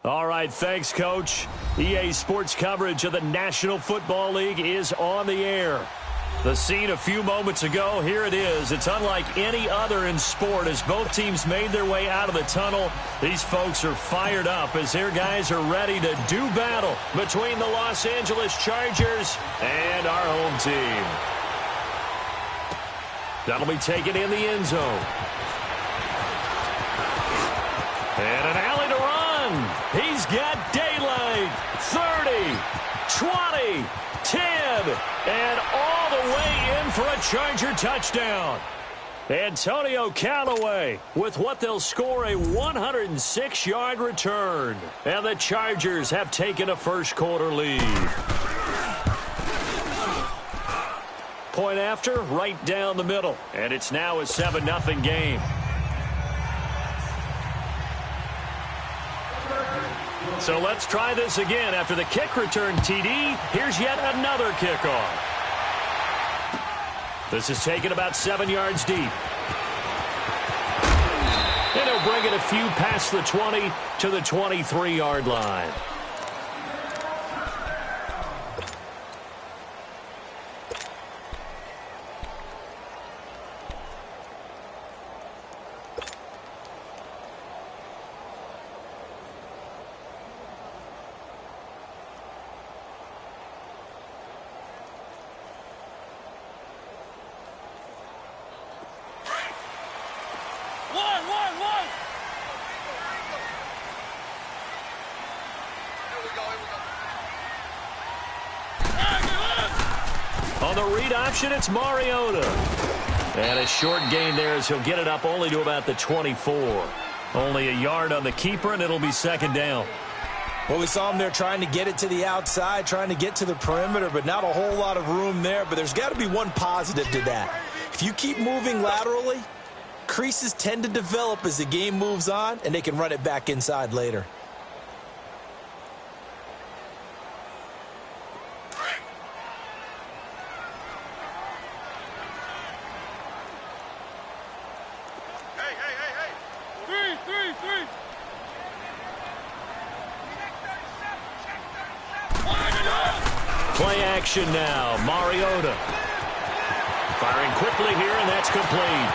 All right, thanks, Coach. EA Sports coverage of the National Football League is on the air. The scene a few moments ago, here it is. It's unlike any other in sport as both teams made their way out of the tunnel. These folks are fired up as their guys are ready to do battle between the Los Angeles Chargers and our home team. That'll be taken in the end zone. And an alley to run. He's got daylight. 30, 20, 10, and all the way in for a Charger touchdown. Antonio Callaway with what they'll score a 106-yard return. And the Chargers have taken a first-quarter lead. Point after, right down the middle. And it's now a 7-0 game. So let's try this again. After the kick return TD, here's yet another kickoff. This is taken about 7 yards deep. And he'll bring it a few past the 20 to the 23-yard line. On the read option, it's Mariota. And a short gain there as he'll get it up only to about the 24. Only a yard on the keeper, and it'll be second down. Well, we saw him there trying to get it to the outside, trying to get to the perimeter, but not a whole lot of room there. But there's got to be one positive to that. If you keep moving laterally, creases tend to develop as the game moves on, and they can run it back inside later. Play action now. Mariota. Firing quickly here, and that's complete.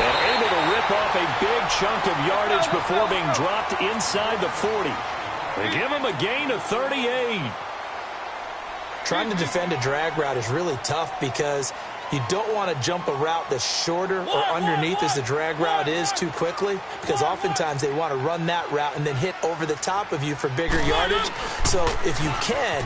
And able to rip off a big chunk of yardage before being dropped inside the 40. They give him a gain of 38. Trying to defend a drag route is really tough because you don't want to jump a route that's shorter or underneath as the drag route is too quickly, because oftentimes they want to run that route and then hit over the top of you for bigger yardage. So if you can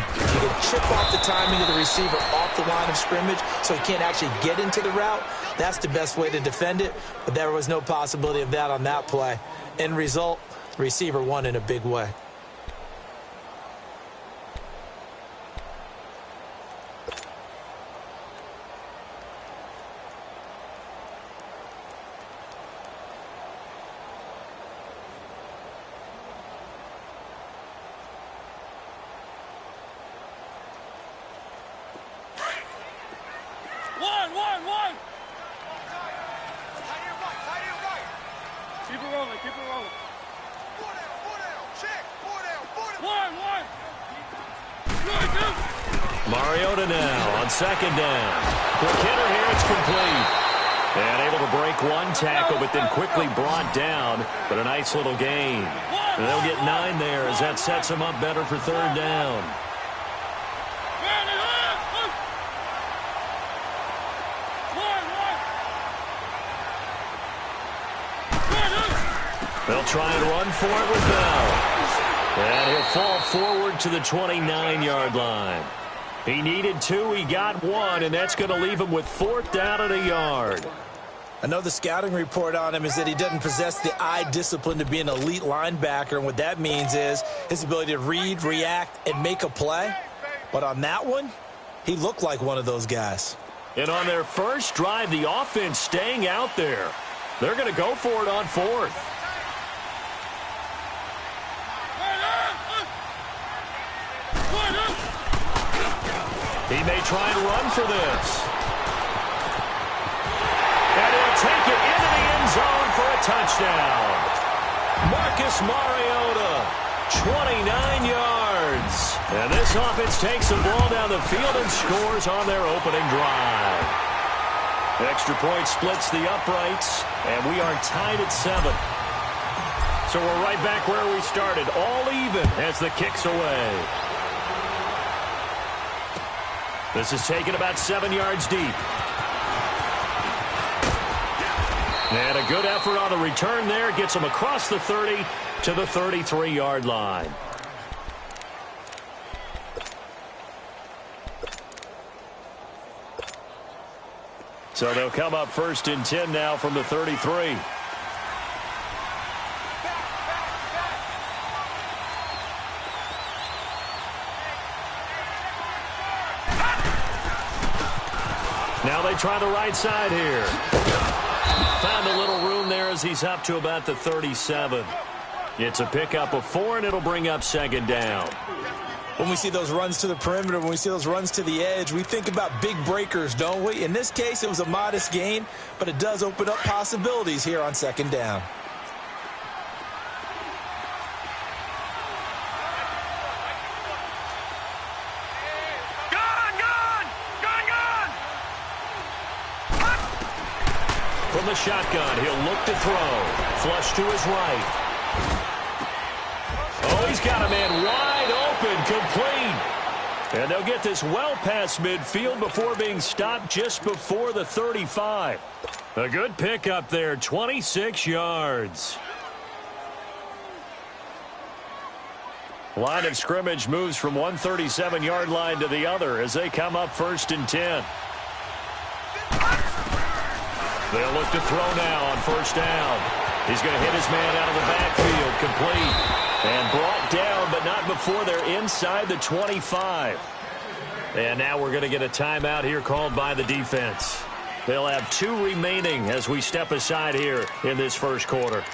chip off the timing of the receiver off the line of scrimmage so he can't actually get into the route, that's the best way to defend it. But there was no possibility of that on that play. End result, the receiver won in a big way. Mariota now on second down. Quick hitter here, it's complete. And able to break one tackle, but then quickly brought down. But a nice little gain. And they'll get 9 there as that sets them up better for third down. They'll try and run for it with Bell. And he'll fall forward to the 29-yard line. He needed 2, he got 1, and that's going to leave him with 4th down and a yard. I know the scouting report on him is that he doesn't possess the eye discipline to be an elite linebacker, and what that means is his ability to read, react, and make a play. But on that one, he looked like one of those guys. And on their first drive, the offense staying out there. They're going to go for it on 4th. He may try and run for this. And he'll take it into the end zone for a touchdown. Marcus Mariota 29 yards. And this offense takes the ball down the field and scores on their opening drive. Extra point splits the uprights, and we are tied at 7. So we're right back where we started, all even as the kick's away. This is taken about 7 yards deep. And a good effort on the return there. Gets them across the 30 to the 33-yard line. So they'll come up 1st and 10 now from the 33. Now they try the right side here. Found a little room there as he's up to about the 37. It's a pickup of 4, and it'll bring up 2nd down. When we see those runs to the perimeter, when we see those runs to the edge, we think about big breakers, don't we? In this case, it was a modest gain, but it does open up possibilities here on 2nd down. From the shotgun, he'll look to throw. Flush to his right. Oh, he's got a man wide open, complete. And they'll get this well past midfield before being stopped just before the 35. A good pickup there, 26 yards. Line of scrimmage moves from one 37-yard line to the other as they come up 1st and 10. They'll look to throw now on 1st down. He's going to hit his man out of the backfield, complete. And brought down, but not before they're inside the 25. And now we're going to get a timeout here called by the defense. They'll have 2 remaining as we step aside here in this 1st quarter.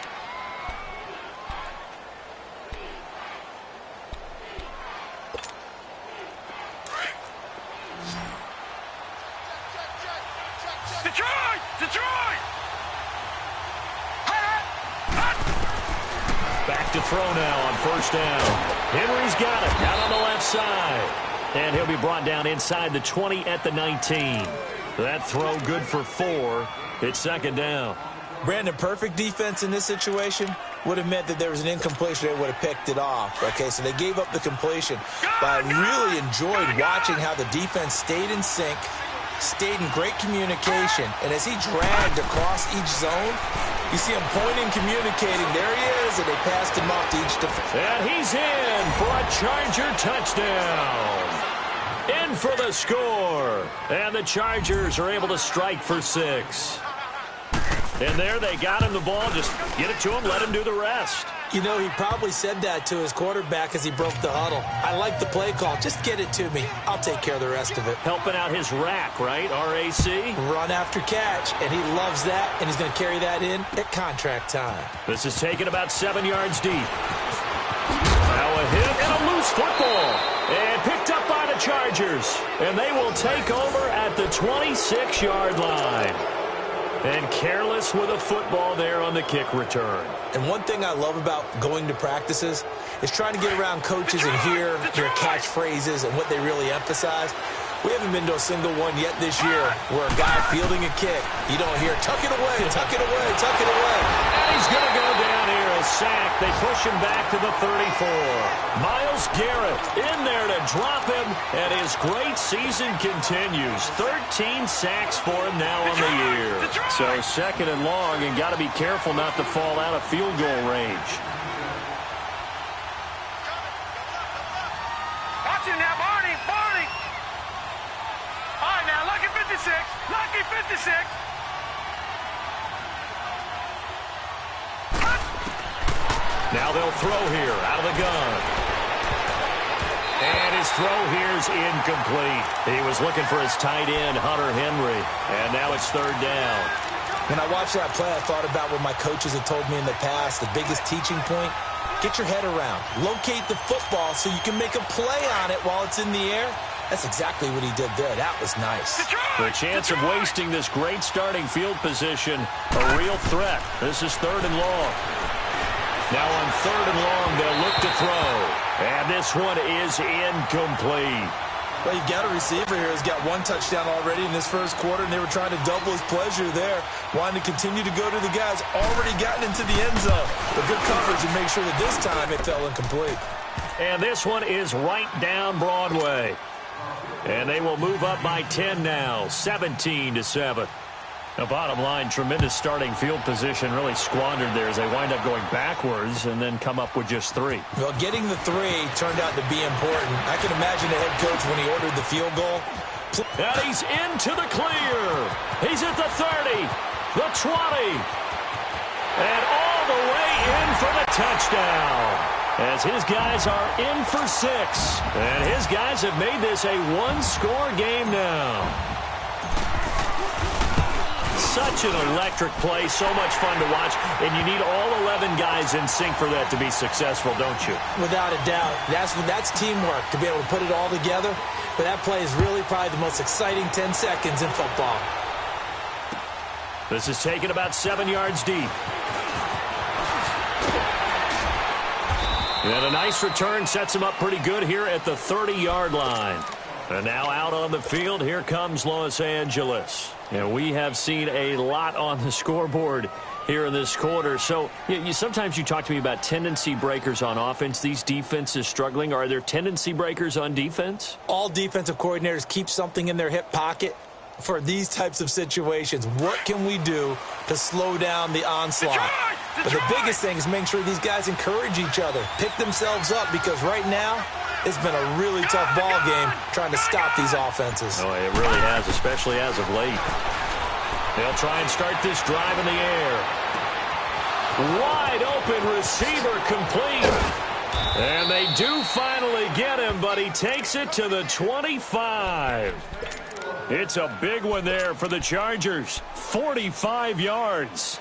Back to throw now on 1st down. Henry's got it out on the left side. And he'll be brought down inside the 20 at the 19. That throw good for 4. It's 2nd down. Brandon, perfect defense in this situation would have meant that there was an incompletion. They would have picked it off. Okay, so they gave up the completion. But I really enjoyed watching how the defense stayed in sync, stayed in great communication, and as he dragged across each zone, you see him pointing, communicating. There he is, and they passed him off to each defense. And he's in for a Charger touchdown. In for the score. And the Chargers are able to strike for 6. And there they got him the ball. Just get it to him, let him do the rest. You know, he probably said that to his quarterback as he broke the huddle. I like the play call. Just get it to me. I'll take care of the rest of it. Helping out his rack, right? RAC? Run after catch, and he loves that, and he's going to carry that in at contract time. This is taken about 7 yards deep. Now a hit and a loose football. And picked up by the Chargers. And they will take over at the 26-yard line. And careless with a football there on the kick return. And one thing I love about going to practices is trying to get around coaches and hear their catchphrases and what they really emphasize. We haven't been to a single one yet this year where a guy fielding a kick, you don't hear, tuck it away, tuck it away, tuck it away. And he's going to go down here, a sack. They push him back to the 34. Myles Garrett in there to drop him, and his great season continues. 13 sacks for him now on the year. So 2nd and long, and got to be careful not to fall out of field goal range. Watch him now, Barney. All right, now, lucky 56. Lucky 56. Now they'll throw here out of the gun. And his throw here's incomplete. He was looking for his tight end, Hunter Henry. And now it's 3rd down. When I watched that play, I thought about what my coaches had told me in the past. The biggest teaching point, get your head around. Locate the football so you can make a play on it while it's in the air. That's exactly what he did there. That was nice. The chance of wasting this great starting field position, a real threat. This is 3rd and long. Now on 3rd and long, they'll look to throw. this one is incomplete. Well, you've got a receiver here who's got one touchdown already in this first quarter, and they were trying to double his pleasure there, wanting to continue to go to the guys already gotten into the end zone. But good coverage and make sure that this time it fell incomplete. And this one is right down Broadway. And they will move up by 10 now, 17-7. Now, bottom line, tremendous starting field position, really squandered there as they wind up going backwards and then come up with just 3. Well, getting the 3 turned out to be important. I can imagine the head coach when he ordered the field goal. And he's into the clear. He's at the 30, the 20, and all the way in for the touchdown. As his guys are in for 6. And his guys have made this a one-score game now. Such an electric play, so much fun to watch, and you need all 11 guys in sync for that to be successful, don't you? Without a doubt. That's teamwork, to be able to put it all together. But that play is really probably the most exciting 10 seconds in football. This is taken about 7 yards deep. And a nice return sets him up pretty good here at the 30-yard line. And now out on the field, here comes Los Angeles. And we have seen a lot on the scoreboard here in this quarter. So sometimes you talk to me about tendency breakers on offense. These defenses struggling. Are there tendency breakers on defense? All defensive coordinators keep something in their hip pocket for these types of situations. What can we do to slow down the onslaught? But the biggest thing is making sure these guys encourage each other, pick themselves up, because right now it's been a really tough ball game trying to stop these offenses. Oh, it really has, especially as of late. They'll try and start this drive in the air. Wide open receiver complete. And they do finally get him, but he takes it to the 25. It's a big one there for the Chargers. 45 yards.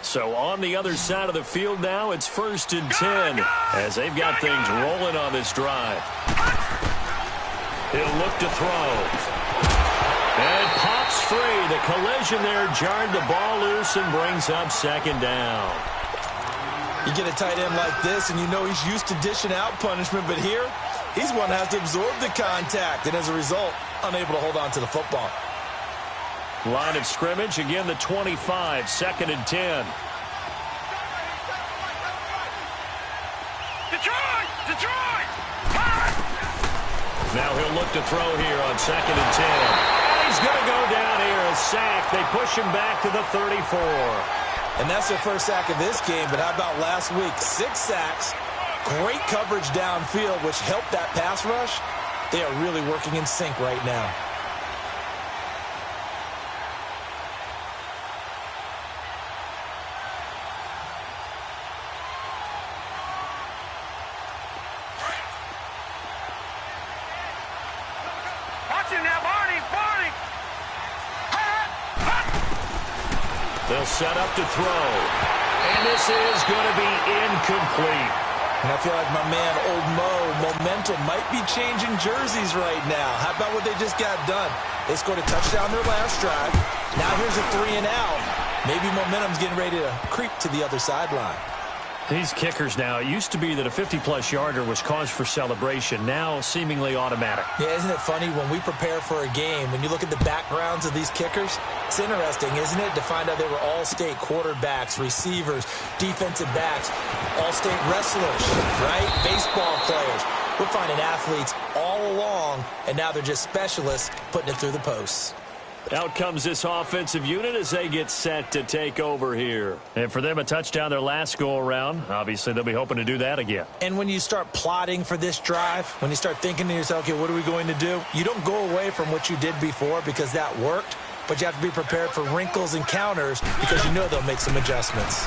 So on the other side of the field now, it's 1st and 10 as they've got things rolling on this drive. He'll look to throw. And pops free. The collision there jarred the ball loose and brings up 2nd down. You get a tight end like this, and you know he's used to dishing out punishment, but here, he's one that has to absorb the contact, and as a result, unable to hold on to the football. Line of scrimmage, again the 25, 2nd and 10. Detroit! Now he'll look to throw here on 2nd and 10. And he's going to go down here, a sack. They push him back to the 34. And that's their first sack of this game, but how about last week? 6 sacks, great coverage downfield, which helped that pass rush. They are really working in sync right now. They'll set up to throw. And this is going to be incomplete. And I feel like my man, Old Mo, momentum might be changing jerseys right now. How about what they just got done? They scored a touchdown their last drive. Now here's a 3 and out. Maybe momentum's getting ready to creep to the other sideline. These kickers now, it used to be that a 50-plus yarder was cause for celebration. Now seemingly automatic. Yeah, isn't it funny when we prepare for a game, when you look at the backgrounds of these kickers, it's interesting, isn't it, to find out they were all-state quarterbacks, receivers, defensive backs, all-state wrestlers, right? Baseball players. We're finding athletes all along, and now they're just specialists putting it through the posts. Out comes this offensive unit as they get set to take over here. And for them, a touchdown their last go-around. Obviously, they'll be hoping to do that again. And when you start plotting for this drive, when you start thinking to yourself, okay, what are we going to do? You don't go away from what you did before because that worked, but you have to be prepared for wrinkles and counters because you know they'll make some adjustments.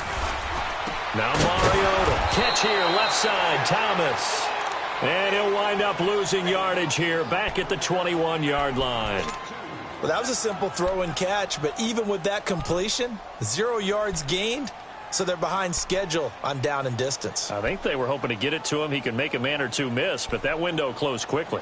Now Mariota, catch here, left side, Thomas. And he'll wind up losing yardage here back at the 21-yard line. Well, that was a simple throw and catch, but even with that completion, 0 yards gained, so they're behind schedule on down and distance. I think they were hoping to get it to him. He could make a man or two miss, but that window closed quickly.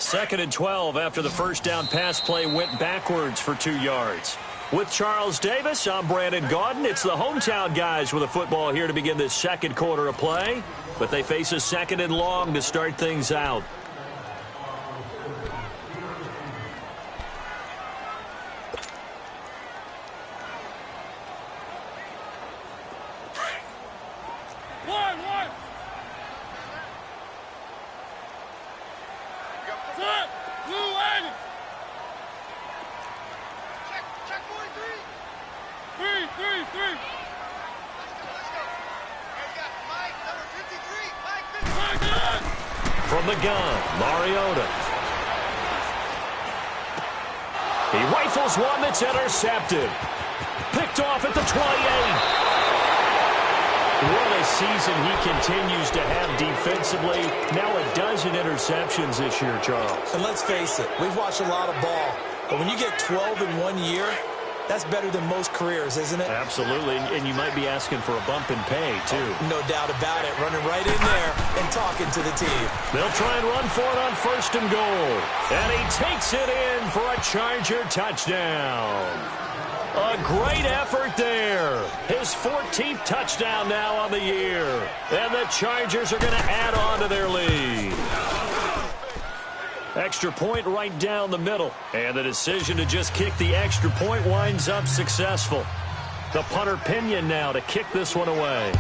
2nd and 12 after the first down pass play went backwards for 2 yards. With Charles Davis, I'm Brandon Gaudin. It's the hometown guys with a football here to begin this second quarter of play. But they face a 2nd and long to start things out. From the gun, Mariota. He rifles one that's intercepted. Picked off at the 28. What a season he continues to have defensively. Now a dozen interceptions this year, Charles. And let's face it, we've watched a lot of ball. But when you get 12 in 1 year, that's better than most careers, isn't it? Absolutely, and you might be asking for a bump in pay, too. No doubt about it. Running right in there and talking to the team. They'll try and run for it on 1st and goal. And he takes it in for a Charger touchdown. A great effort there. His 14th touchdown now on the year. And the Chargers are going to add on to their lead. Extra point right down the middle. And the decision to just kick the extra point winds up successful. The punter Pinion now to kick this one away.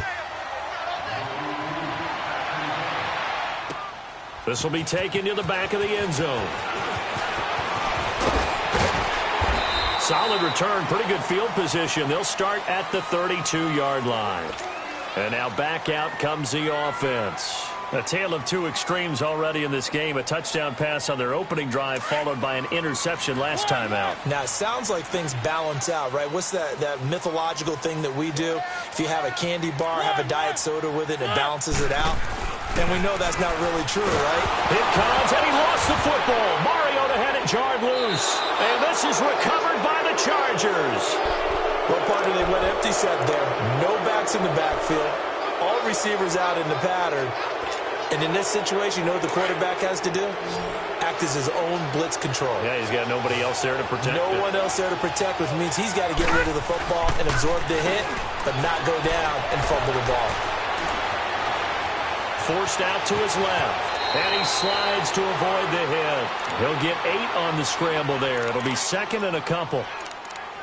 This will be taken to the back of the end zone. Solid return, pretty good field position. They'll start at the 32-yard line. And now back out comes the offense. A tale of two extremes already in this game. A touchdown pass on their opening drive followed by an interception last time out. Now, it sounds like things balance out, right? What's that mythological thing that we do? If you have a candy bar, have a diet soda with it, it balances it out. And we know that's not really true, right? It comes, and he lost the football. Mariota had it jarred loose. And this is recovered by the Chargers. What part do they went empty set there? No backs in the backfield. All receivers out in the pattern. And in this situation, you know what the quarterback has to do? Act as his own blitz control. Yeah, he's got nobody else there to protect. No one else there to protect, which means he's got to get rid of the football and absorb the hit, but not go down and fumble the ball. Forced out to his left, and he slides to avoid the hit. He'll get 8 on the scramble there. It'll be 2nd and a couple.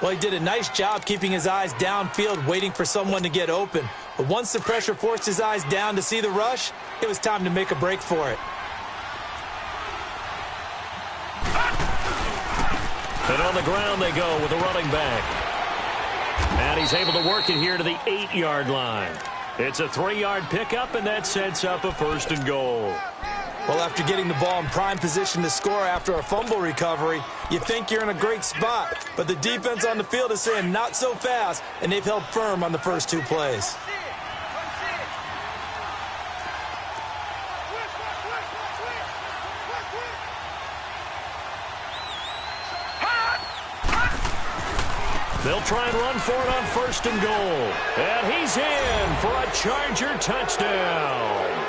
Well, he did a nice job keeping his eyes downfield, waiting for someone to get open. But once the pressure forced his eyes down to see the rush, it was time to make a break for it. And on the ground they go with a running back. And he's able to work it here to the 8-yard line. It's a 3-yard pickup, and that sets up a 1st and goal. Well, after getting the ball in prime position to score after a fumble recovery, you think you're in a great spot. But the defense on the field is saying not so fast, and they've held firm on the first 2 plays. They'll try and run for it on 1st and goal. And he's in for a Charger touchdown.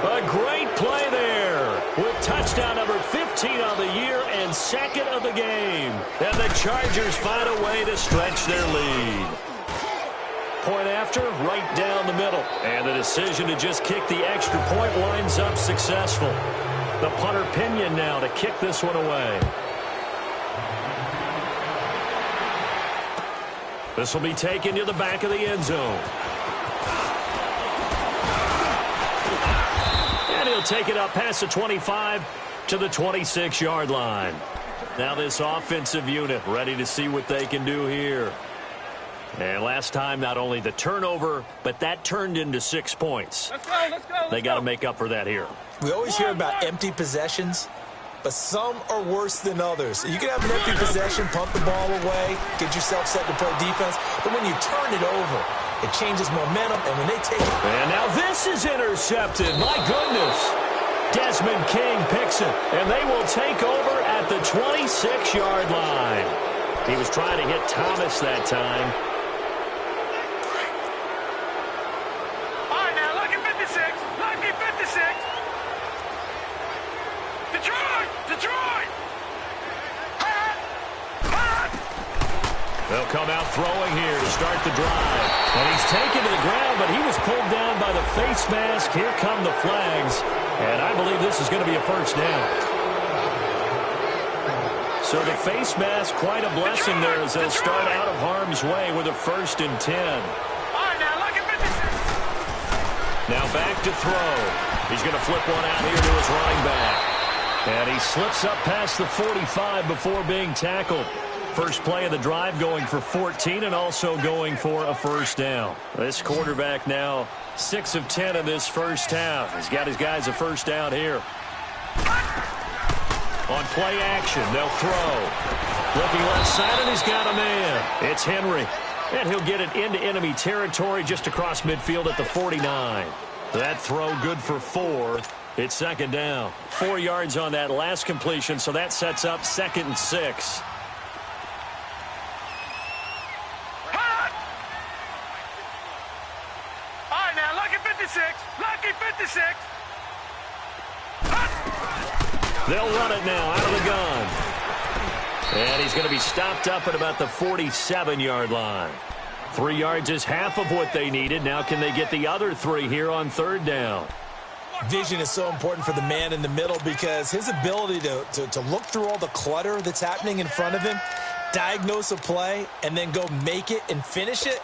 A great play there with touchdown number 15 on the year and 2nd of the game. And the Chargers find a way to stretch their lead. Point after, right down the middle. And the decision to just kick the extra point winds up successful. The punter Pinion now to kick this one away. This will be taken to the back of the end zone. And he'll take it up past the 25 to the 26-yard line. Now this offensive unit ready to see what they can do here. And last time, not only the turnover, but that turned into 6 points. Let's go. They got to make up for that here. We always hear about empty possessions, but some are worse than others. You can have an empty possession, pump the ball away, get yourself set to play defense, but when you turn it over, it changes momentum, and when they take it... And now this is intercepted. My goodness. Desmond King picks it, and they will take over at the 26-yard line. He was trying to hit Thomas that time. All right, now, lucky 56. Lucky 56. Detroit! Detroit! They'll come out throwing here to start the drive. And he's taken to the ground, but he was pulled down by the face mask. Here come the flags. And I believe this is going to be a first down. So the face mask, quite a blessing there as they'll start out of harm's way with a 1st and 10. Now back to throw. He's going to flip one out here to his running back. And he slips up past the 45 before being tackled. First play of the drive going for 14 and also going for a first down. This quarterback now 6 of 10 in this first half. He's got his guys a first down here. On play action, they'll throw. Looking left side, and he's got a man. It's Henry. And he'll get it into enemy territory just across midfield at the 49. That throw good for 4. It's second down. 4 yards on that last completion, so that sets up 2nd and 6. Lucky 56. They'll run it now out of the gun. And he's going to be stopped up at about the 47-yard line. 3 yards is half of what they needed. Now can they get the other 3 here on 3rd down? Vision is so important for the man in the middle because his ability to look through all the clutter that's happening in front of him, diagnose a play, and then go make it and finish it,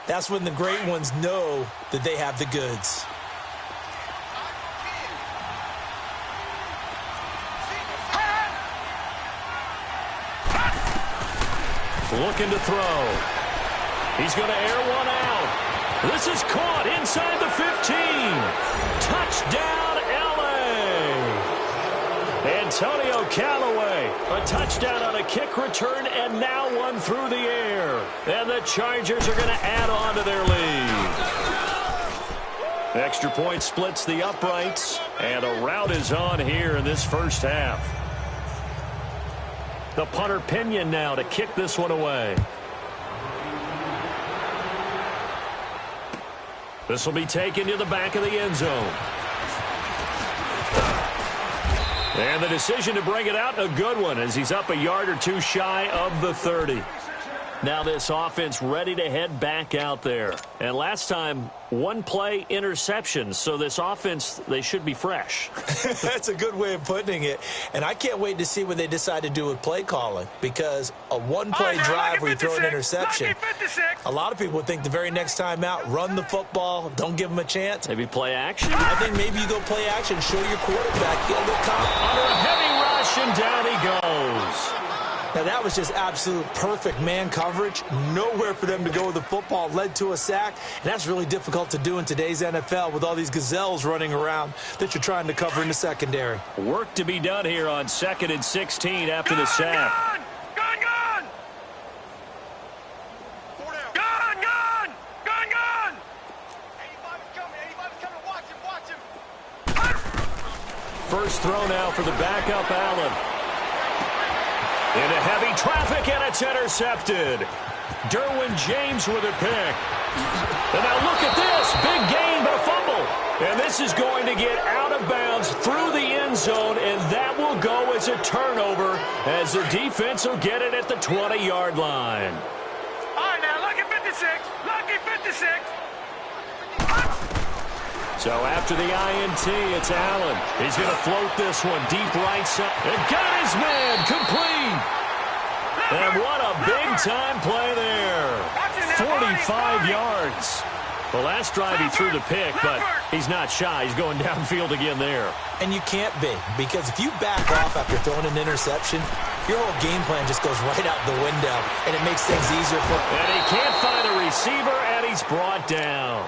that's when the great ones know that they have the goods. Looking to throw. He's going to air one out. This is caught inside the 15. Touchdown, L.A. Antonio Callaway. A touchdown on a kick return and now one through the air. And the Chargers are going to add on to their lead. Extra point splits the uprights. And a rout is on here in this first half. The punter Pinion now to kick this one away. This will be taken to the back of the end zone. And the decision to bring it out, a good one, as he's up a yard or 2 shy of the 30. Now this offense ready to head back out there. And last time, 1 play interception. So this offense, they should be fresh. That's a good way of putting it. And I can't wait to see what they decide to do with play calling. Because a 1-play drive where you throw an interception, a lot of people would think the very next time out, run the football, don't give them a chance. Maybe play action? I think maybe you go play action, show your quarterback, get a little confidence. Under a heavy rush, and down he goes. Now, that was just absolute perfect man coverage. Nowhere for them to go with the football. Led to a sack. And that's really difficult to do in today's NFL with all these gazelles running around that you're trying to cover in the secondary. Work to be done here on 2nd and 16 after the sack. Gone! Anybody's coming. First throw now for the backup Allen. Into heavy traffic, and it's intercepted. Derwin James with a pick. And now look at this. Big gain, but a fumble. And this is going to get out of bounds through the end zone, and that will go as a turnover as the defense will get it at the 20-yard line. All right, now, lucky 56. Lucky 56. So after the INT, it's Allen. He's going to float this one deep right side. And got his man complete. And what a big-time play there. 45 yards. The last drive he threw the pick, but he's not shy. He's going downfield again there. And you can't be, because if you back off after throwing an interception, your whole game plan just goes right out the window, and it makes things easier for... And he can't find a receiver, and he's brought down.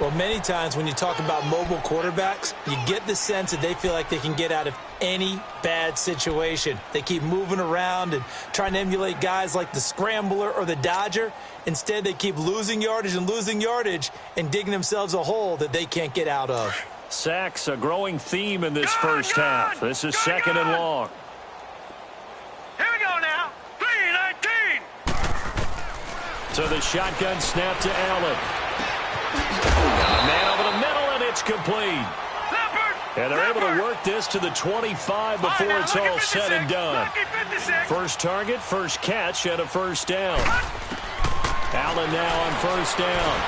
Well, many times when you talk about mobile quarterbacks, you get the sense that they feel like they can get out of any bad situation. They keep moving around and trying to emulate guys like the Scrambler or the Dodger. Instead, they keep losing yardage and digging themselves a hole that they can't get out of. Sacks, a growing theme in this first half. This is 2nd and long. Here we go now. 3-19. So the shotgun snap to Allen. Got a man over the middle, and it's complete. And they're able to work this to the 25 before it's all said and done. First target, first catch, and a first down. Allen now on first down.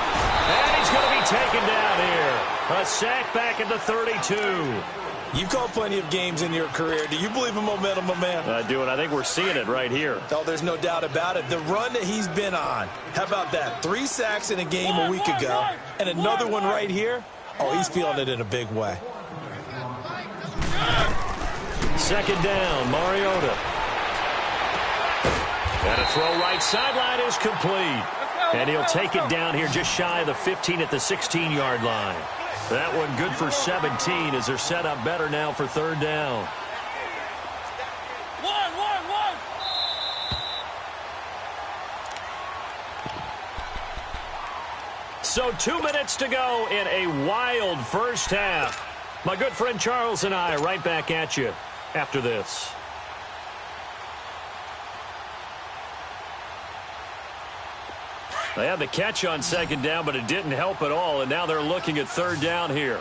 And he's going to be taken down here. A sack back at the 32. You've called plenty of games in your career. Do you believe in momentum, my man? I do, and I think we're seeing it right here. Oh, there's no doubt about it. The run that he's been on. How about that? 3 sacks in a game a week ago. And another one right here. Oh, he's feeling it in a big way. Second down, Mariota. And a throw right sideline is complete. And he'll take it down here just shy of the 15 at the 16-yard line. That one good for 17 as they're set up better now for third down. So 2 minutes to go in a wild first half. My good friend Charles and I right back at you after this. They had the catch on second down, but it didn't help at all, and now they're looking at third down here.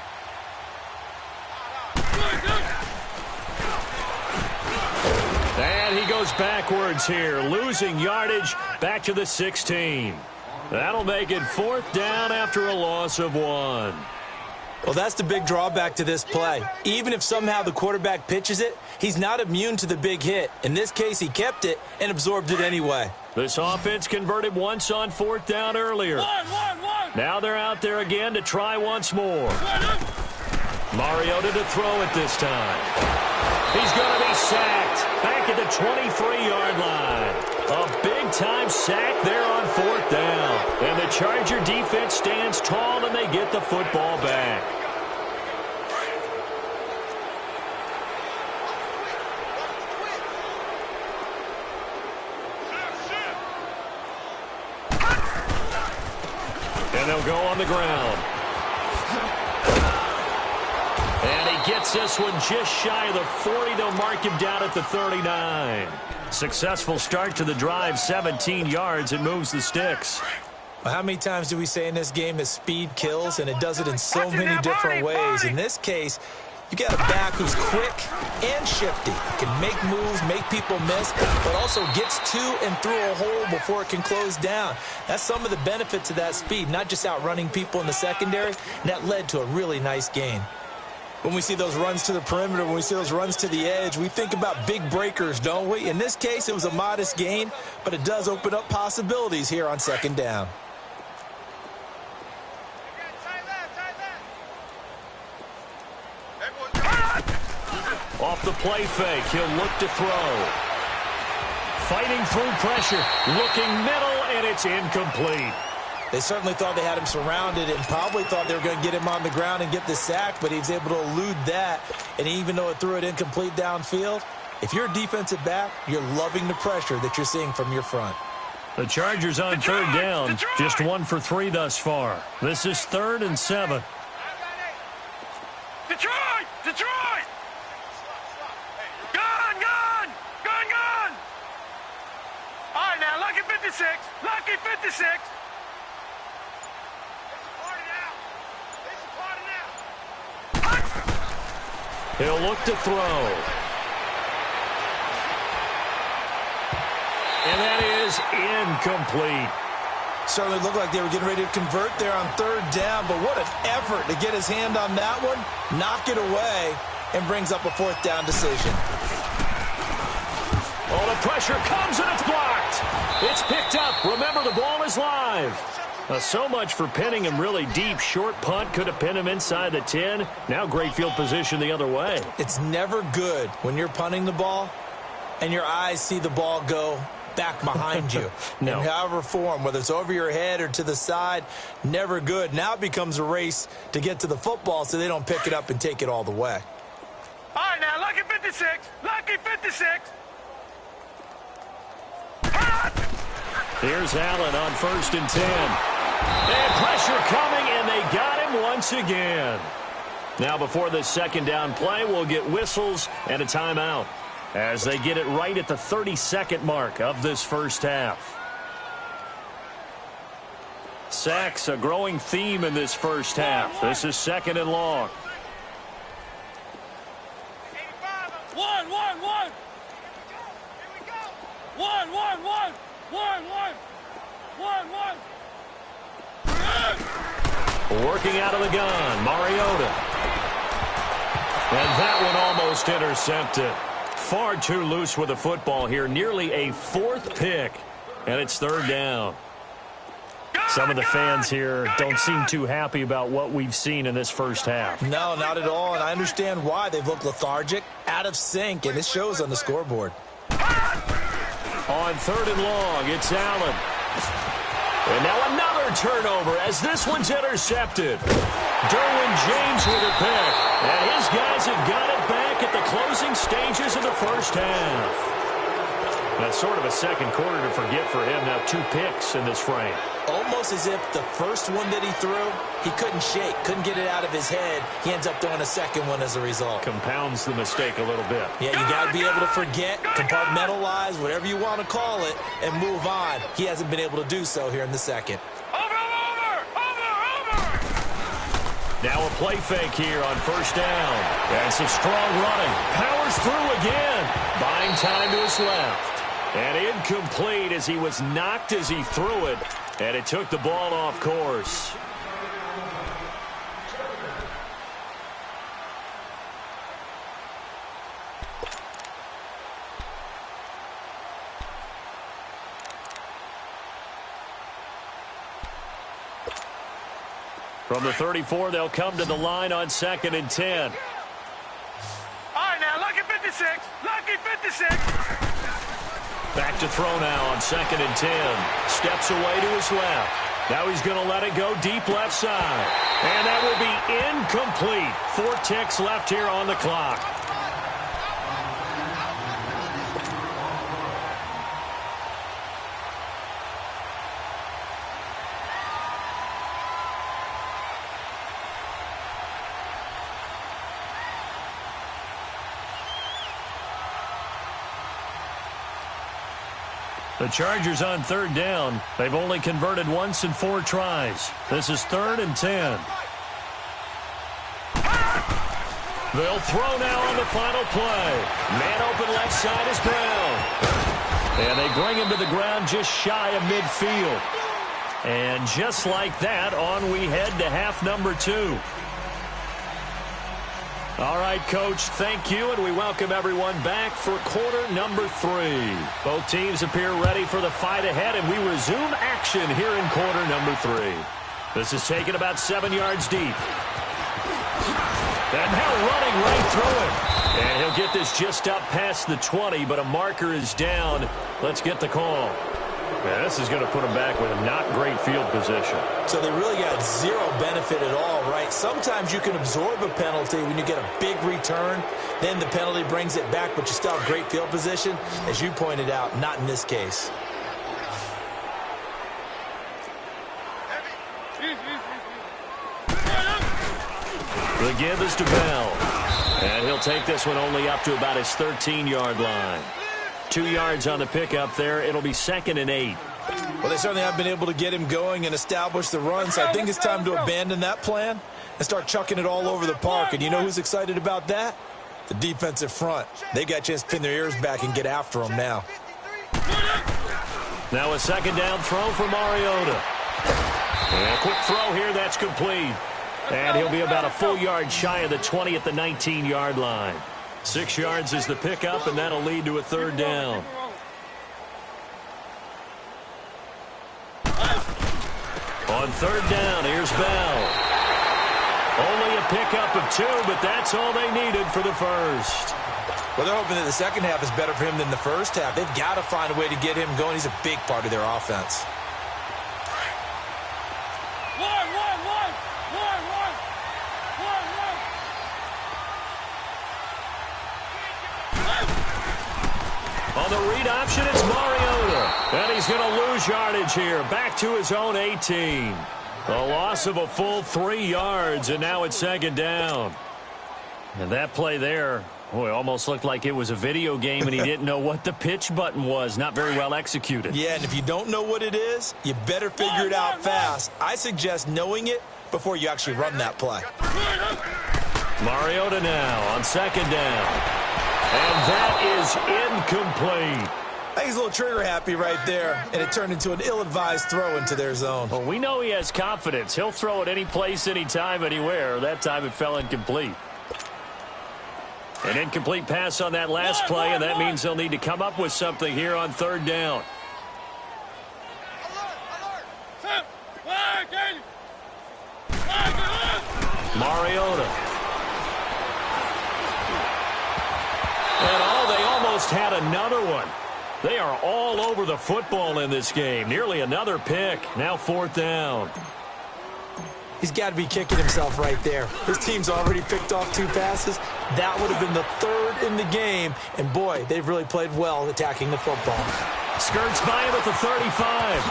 And he goes backwards here, losing yardage back to the 16. That'll make it fourth down after a loss of 1. Well, that's the big drawback to this play. Even if somehow the quarterback pitches it, he's not immune to the big hit. In this case, he kept it and absorbed it anyway. This offense converted once on fourth down earlier. Now they're out there again to try once more. Mariota to throw it this time. He's going to be sacked back at the 23-yard line. A big-time sack there on fourth down. And the Charger defense stands tall and they get the football back. And they'll go on the ground. And he gets this one just shy of the 40. They'll mark him down at the 39. Successful start to the drive, 17 yards, and moves the sticks. Well, how many times do we say in this game that speed kills, and it does it in so many different ways? In this case, you got a back who's quick and shifty, can make moves, make people miss, but also gets to and through a hole before it can close down. That's some of the benefits of that speed, not just outrunning people in the secondary, and that led to a really nice gain. When we see those runs to the perimeter, when we see those runs to the edge, we think about big breakers, don't we? In this case, it was a modest gain, but it does open up possibilities here on second down. Off the play fake, he'll look to throw. Fighting through pressure, looking middle, and it's incomplete. They certainly thought they had him surrounded and probably thought they were going to get him on the ground and get the sack, but he was able to elude that. And even though it threw it incomplete downfield, if you're a defensive back, you're loving the pressure that you're seeing from your front. The Chargers on third down, just 1 for 3 thus far. This is 3rd and 7. Detroit! Detroit! Gone! Gone! Gone! Gone! All right, now, lucky 56. Lucky 56. He'll look to throw. And that is incomplete. Certainly looked like they were getting ready to convert there on third down, but what an effort to get his hand on that one, knock it away, and brings up a fourth down decision. Oh, the pressure comes and it's blocked. It's picked up. Remember, the ball is live. So much for pinning him really deep. Short punt could have pinned him inside the 10. Now great field position the other way. It's never good when you're punting the ball and your eyes see the ball go back behind you. No. In however form, whether it's over your head or to the side, never good. Now it becomes a race to get to the football so they don't pick it up and take it all the way. All right, now, lucky 56. Lucky 56. Here's Allen on 1st and 10. And pressure coming, and they got him once again. Now before the second down play, we'll get whistles and a timeout as they get it right at the 32nd mark of this first half. Sacks, a growing theme in this first half. This is 2nd and long. Working out of the gun, Mariota. And that one almost intercepted. Far too loose with the football here. Nearly a fourth pick. And it's third down. Some of the fans here don't seem too happy about what we've seen in this first half. No, not at all. And I understand why. They've looked lethargic, out of sync, and it shows on the scoreboard. On third and long, it's Allen. And now another turnover as this one's intercepted. Derwin James with a pick. And his guys have got it back at the closing stages of the first half. That's sort of a second quarter to forget for him. Now 2 picks in this frame. Almost as if the first one that he threw, he couldn't shake, couldn't get it out of his head. He ends up throwing a second one as a result. Compounds the mistake a little bit. Yeah, you got to be able to forget, compartmentalize, whatever you want to call it, and move on. He hasn't been able to do so here in the second. Over! Now a play fake here on first down. And some strong running. Powers through again. Buying time to his left. And incomplete as he was knocked as he threw it. And it took the ball off course. From the 34, they'll come to the line on 2nd and 10. All right, now, lucky 56. Lucky 56. Back to throw now on 2nd and 10. Steps away to his left. Now he's going to let it go deep left side. And that will be incomplete. 4 ticks left here on the clock. The Chargers on third down. They've only converted once in 4 tries. This is 3rd and 10. They'll throw now on the final play. Man open left side is Brown. And they bring him to the ground just shy of midfield. And just like that, on we head to half number 2. All right, Coach, thank you, and we welcome everyone back for quarter number 3. Both teams appear ready for the fight ahead, and we resume action here in quarter number 3. This is taken about 7 yards deep. And now running right through it. And he'll get this just up past the 20, but a marker is down. Let's get the call. Yeah, this is going to put them back with a not great field position. So they really got zero benefit at all, right? Sometimes you can absorb a penalty when you get a big return. Then the penalty brings it back, but you still have great field position. As you pointed out, not in this case. The give is to Bell. And he'll take this one only up to about his 13-yard line. 2 yards on the pickup there. It'll be 2nd and 8. Well, they certainly have been able to get him going and establish the run, so I think it's time to abandon that plan and start chucking it all over the park. And you know who's excited about that? The defensive front. They got a chance to pin their ears back and get after him now. Now a 2nd down throw for Mariota. And a quick throw here, that's complete. And he'll be about a full yard shy of the 20 at the 19-yard line. 6 yards is the pickup, and that'll lead to a 3rd down. On 3rd down, here's Bell. Only a pickup of 2, but that's all they needed for the first. Well, they're hoping that the second half is better for him than the first half. They've got to find a way to get him going. He's a big part of their offense. On the read option, it's Mariota. And he's going to lose yardage here. Back to his own 18. A loss of a full 3 yards, and now it's 2nd down. And that play there, boy, almost looked like it was a video game and he didn't know what the pitch button was. Not very well executed. Yeah, and if you don't know what it is, you better figure it out fast. I suggest knowing it before you actually run that play. Mariota now on 2nd down. And that is incomplete. I think he's a little trigger happy right there, and it turned into an ill-advised throw into their zone. Well, we know he has confidence. He'll throw it any place, anytime, anywhere. That time it fell incomplete. An incomplete pass on that last play, and that means they'll need to come up with something here on third down. Mariota. And they almost had another one. They are all over the football in this game. Nearly another pick. Now fourth down. He's got to be kicking himself right there. His team's already picked off 2 passes. That would have been the 3rd in the game. And, boy, they've really played well attacking the football. Skirts by him at the 35.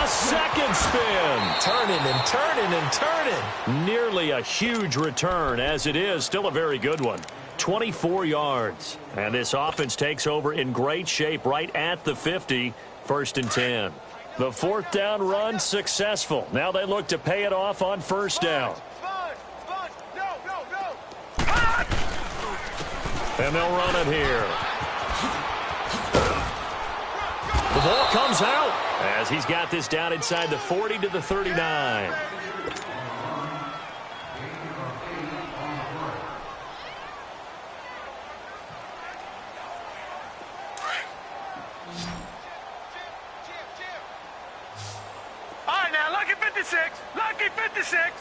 A second spin. Turning and turning and turning. Nearly a huge return, as it is. Still a very good one. 24 yards. And this offense takes over in great shape right at the 50. 1st and 10. The fourth down run successful. Now they look to pay it off on first down. And they'll run it here. The ball comes out as he's got this down inside the 40 to the 39. Lucky 56.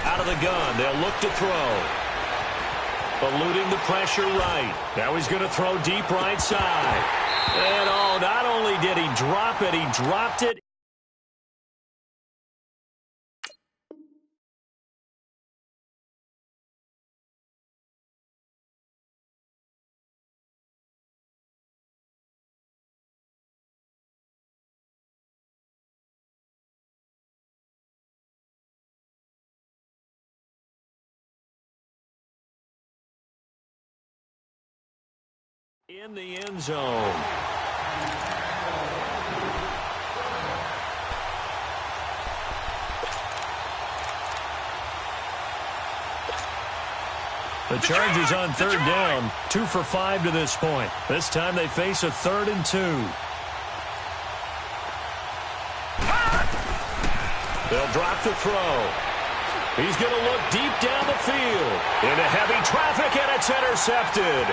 Out of the gun. They'll look to throw. Eluding the pressure right. Now he's going to throw deep right side. And, not only did he drop it, he dropped it. In the end zone. The Chargers on third down, 2 for 5 to this point. This time they face a 3rd and 2. They'll drop the throw. He's going to look deep down the field. Into heavy traffic, and it's intercepted.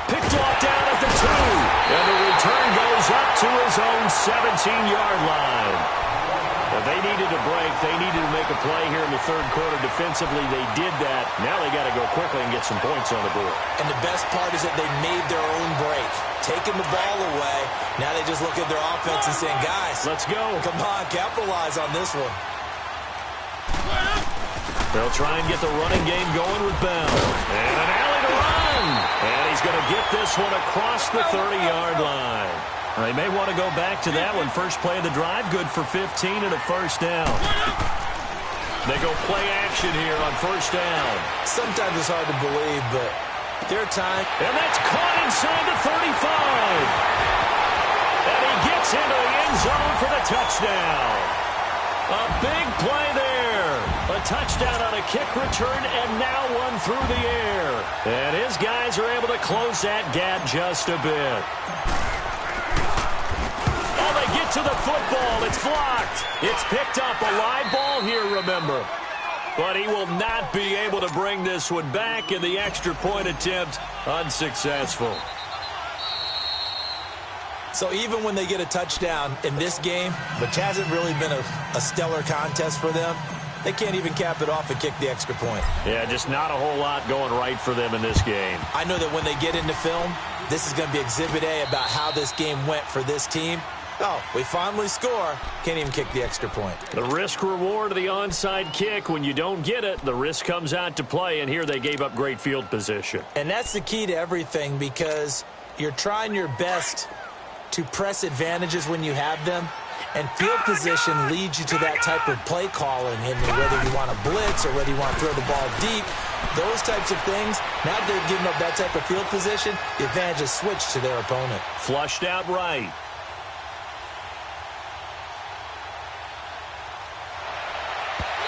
Picked off down at the 2. And the return goes up to his own 17-yard line. Well, they needed a break. They needed to make a play here in the third quarter. Defensively, they did that. Now they got to go quickly and get some points on the board. And the best part is that they made their own break. Taking the ball away. Now they just look at their offense and saying, guys, let's go. Come on, capitalize on this one. They'll try and get the running game going with Bell. And an alley to run. And he's going to get this one across the 30-yard line. They may want to go back to that one. First play of the drive, good for 15 and a first down. They go play action here on first down. Sometimes it's hard to believe, but their time. And that's caught inside the 35. And he gets into the end zone for the touchdown. A big play there. A touchdown on a kick return, and now one through the air. And his guys are able to close that gap just a bit. Oh, they get to the football. It's blocked. It's picked up. A live ball here, remember. But he will not be able to bring this one back, and the extra point attempt unsuccessful. So even when they get a touchdown in this game, which hasn't really been a stellar contest for them, they can't even cap it off and kick the extra point. Yeah, just not a whole lot going right for them in this game. I know that when they get into film, this is going to be Exhibit A about how this game went for this team. Oh, we finally score. Can't even kick the extra point. The risk-reward of the onside kick. When you don't get it, the risk comes out to play, and here they gave up great field position. And that's the key to everything, because you're trying your best to press advantages when you have them, and field position leads you to that type of play calling, and whether you want to blitz or whether you want to throw the ball deep, those types of things. Now that they've given up that type of field position, the advantage is switched to their opponent. Flushed out right.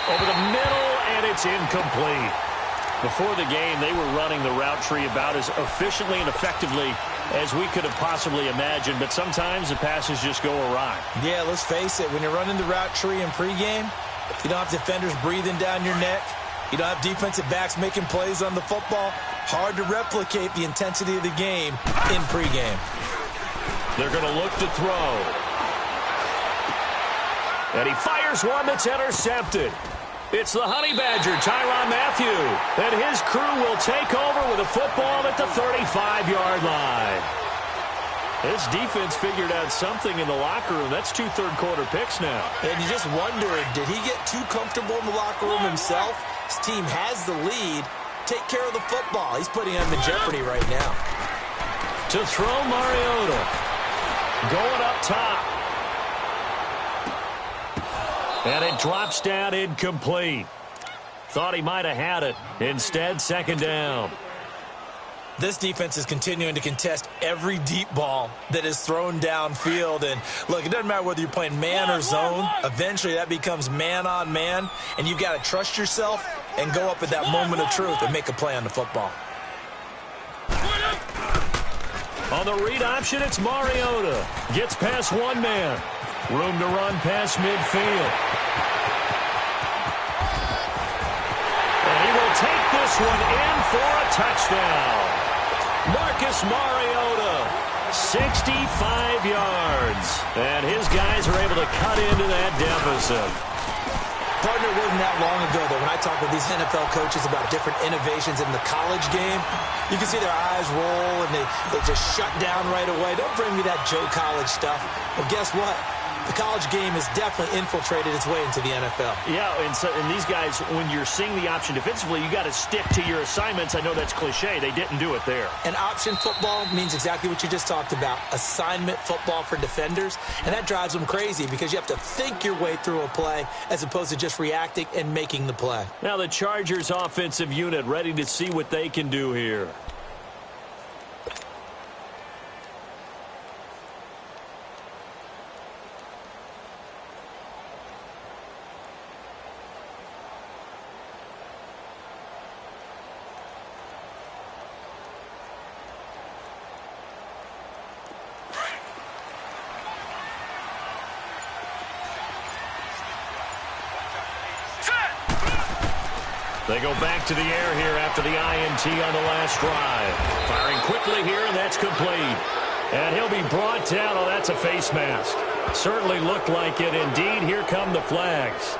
Over the middle, and it's incomplete. Before the game, they were running the route tree about as efficiently and effectively as we could have possibly imagined, but sometimes the passes just go awry. Yeah, let's face it. When you're running the route tree in pregame, you don't have defenders breathing down your neck. You don't have defensive backs making plays on the football. Hard to replicate the intensity of the game in pregame. They're going to look to throw. And he fires one that's intercepted. It's the Honey Badger, Tyrann Mathieu. And his crew will take over with a football at the 35-yard line. This defense figured out something in the locker room. That's 2 third-quarter picks now. And you just wonder, did he get too comfortable in the locker room himself? His team has the lead. Take care of the football. He's putting him in jeopardy right now. To throw, Mariota. Going up top. And it drops down incomplete. Thought he might have had it. Instead, second down. This defense is continuing to contest every deep ball that is thrown downfield. And, look, it doesn't matter whether you're playing man or zone. Eventually, that becomes man on man. And you've got to trust yourself and go up at that moment of truth and make a play on the football. On the read option, it's Mariota. Gets past one man. Room to run past midfield. And he will take this one in for a touchdown. Marcus Mariota, 65 yards. And his guys are able to cut into that deficit. Partner, it wasn't that long ago that when I talk with these NFL coaches about different innovations in the college game, you can see their eyes roll and they just shut down right away. Don't bring me that Joe College stuff. Well, guess what? The college game has definitely infiltrated its way into the NFL. Yeah, and these guys, when you're seeing the option defensively, you got to stick to your assignments. I know that's cliche. They didn't do it there. And option football means exactly what you just talked about, assignment football for defenders. And that drives them crazy because you have to think your way through a play as opposed to just reacting and making the play. Now the Chargers offensive unit ready to see what they can do here. They go back to the air here after the INT on the last drive. Firing quickly here, and that's complete. And he'll be brought down. Oh, that's a face mask. Certainly looked like it. Indeed, here come the flags.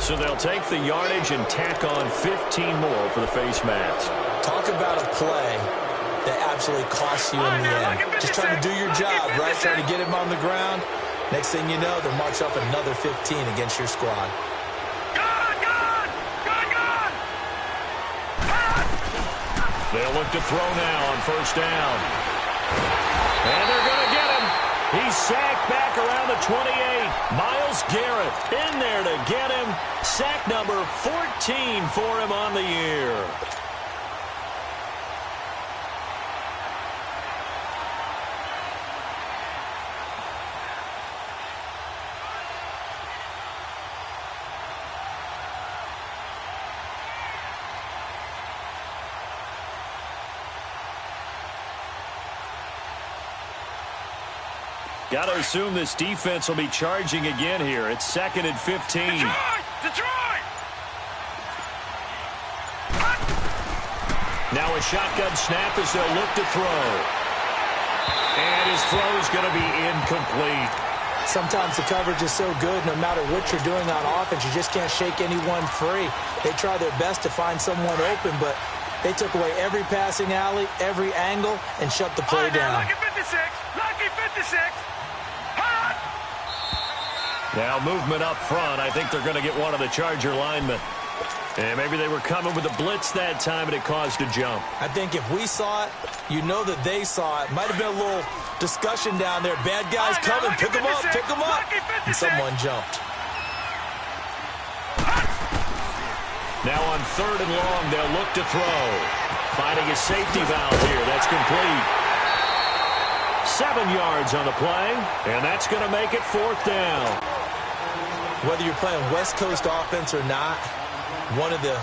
So they'll take the yardage and tack on 15 more for the face mask. Talk about a play that absolutely costs you in the end. Just trying to do your job, right? Trying to get him on the ground. Next thing you know, they'll march up another 15 against your squad. They'll look to throw now on first down. And they're going to get him. He's sacked back around the 28. Myles Garrett in there to get him. Sack number 14 for him on the year. Got to assume this defense will be charging again here. It's 2nd and 15. Detroit! Now a shotgun snap as they'll look to throw. And his throw is going to be incomplete. Sometimes the coverage is so good, no matter what you're doing on offense, you just can't shake anyone free. They try their best to find someone open, but they took away every passing alley, every angle, and shut the play down. Lucky 56! Lucky 56! Now movement up front. I think they're going to get one of the Charger linemen. And maybe they were coming with a blitz that time, and it caused a jump. I think if we saw it, you know that they saw it. Might have been a little discussion down there. Bad guys coming. Pick them up. Pick them up. And someone jumped. Now on 3rd and long, they'll look to throw. Finding a safety valve here. That's complete. 7 yards on the play, and that's going to make it 4th down. Whether you're playing West Coast offense or not, one of the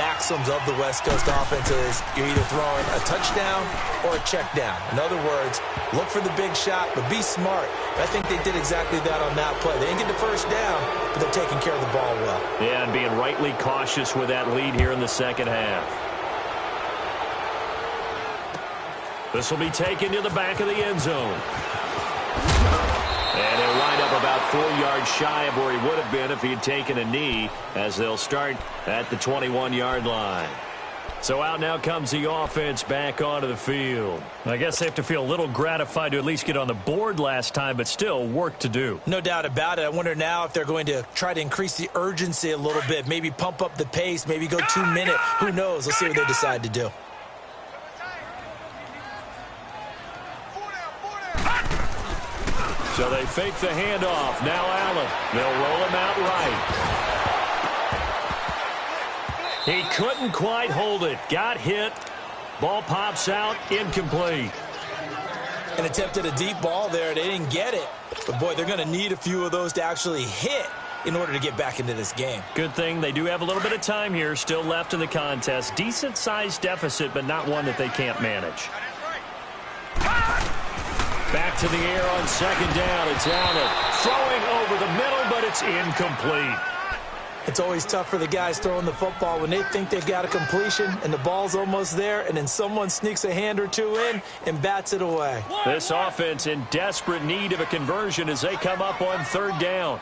maxims of the West Coast offense is you're either throwing a touchdown or a check down. In other words, look for the big shot, but be smart. I think they did exactly that on that play. They didn't get the first down, but they're taking care of the ball well. Yeah, and being rightly cautious with that lead here in the second half. This will be taken to the back of the end zone. And he'll wind up about 4 yards shy of where he would have been if he had taken a knee, as they'll start at the 21-yard line. So out now comes the offense back onto the field. I guess they have to feel a little gratified to at least get on the board last time, but still work to do. No doubt about it. I wonder now if they're going to try to increase the urgency a little bit, maybe pump up the pace, maybe go 2 minute. Who knows? Let's see what they decide to do. So they fake the handoff. Now Allen. They'll roll him out right. He couldn't quite hold it. Got hit. Ball pops out. Incomplete. An attempt at a deep ball there. They didn't get it. But, boy, they're going to need a few of those to actually hit in order to get back into this game. Good thing they do have a little bit of time here still left in the contest. Decent-sized deficit, but not one that they can't manage. Back to the air on second down. It's Allen throwing over the middle, but it's incomplete. It's always tough for the guys throwing the football when they think they've got a completion and the ball's almost there, and then someone sneaks a hand or two in and bats it away. This offense in desperate need of a conversion as they come up on third down.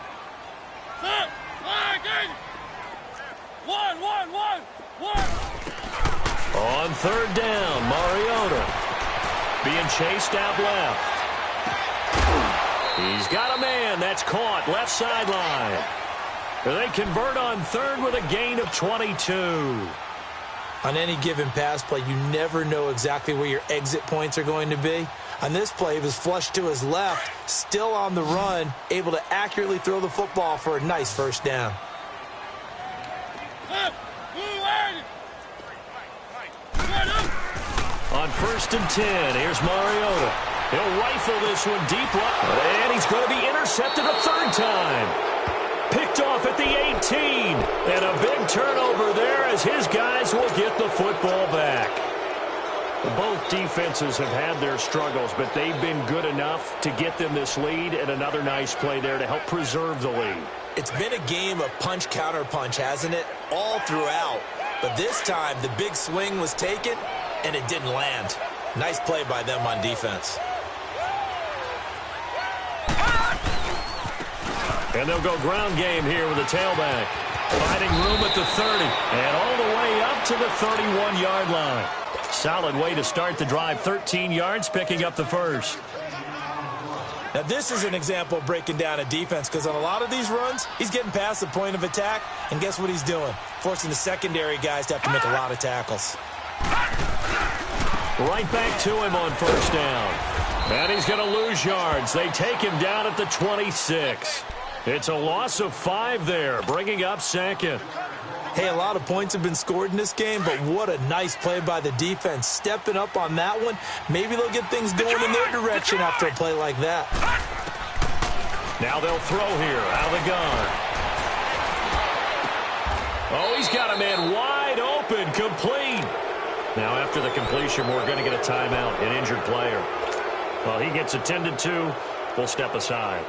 On third down, Mariota being chased out left. He's got a man. That's caught left sideline. They convert on third with a gain of 22. On any given pass play, you never know exactly where your exit points are going to be. On this play, he was flushed to his left, still on the run, able to accurately throw the football for a nice first down. On 1st and 10, here's Mariota. He'll rifle this one deep left, and he's going to be intercepted a third time. Picked off at the 18, and a big turnover there as his guys will get the football back. Both defenses have had their struggles, but they've been good enough to get them this lead, and another nice play there to help preserve the lead. It's been a game of punch-counter-punch, hasn't it? All throughout. But this time, the big swing was taken, and it didn't land. Nice play by them on defense. And they'll go ground game here with a tailback. Finding room at the 30, and all the way up to the 31-yard line. Solid way to start the drive, 13 yards, picking up the first. Now, this is an example of breaking down a defense, because on a lot of these runs, he's getting past the point of attack, and guess what he's doing? Forcing the secondary guys to have to make a lot of tackles. Right back to him on first down. And he's going to lose yards. They take him down at the 26. It's a loss of 5 there, bringing up second. Hey, a lot of points have been scored in this game, but what a nice play by the defense. Stepping up on that one, maybe they'll get things going in their direction after a play like that. Now they'll throw here out of the gun. Oh, he's got a man wide open, complete. Now after the completion, we're going to get a timeout, an injured player. Well, he gets attended to. We'll step aside.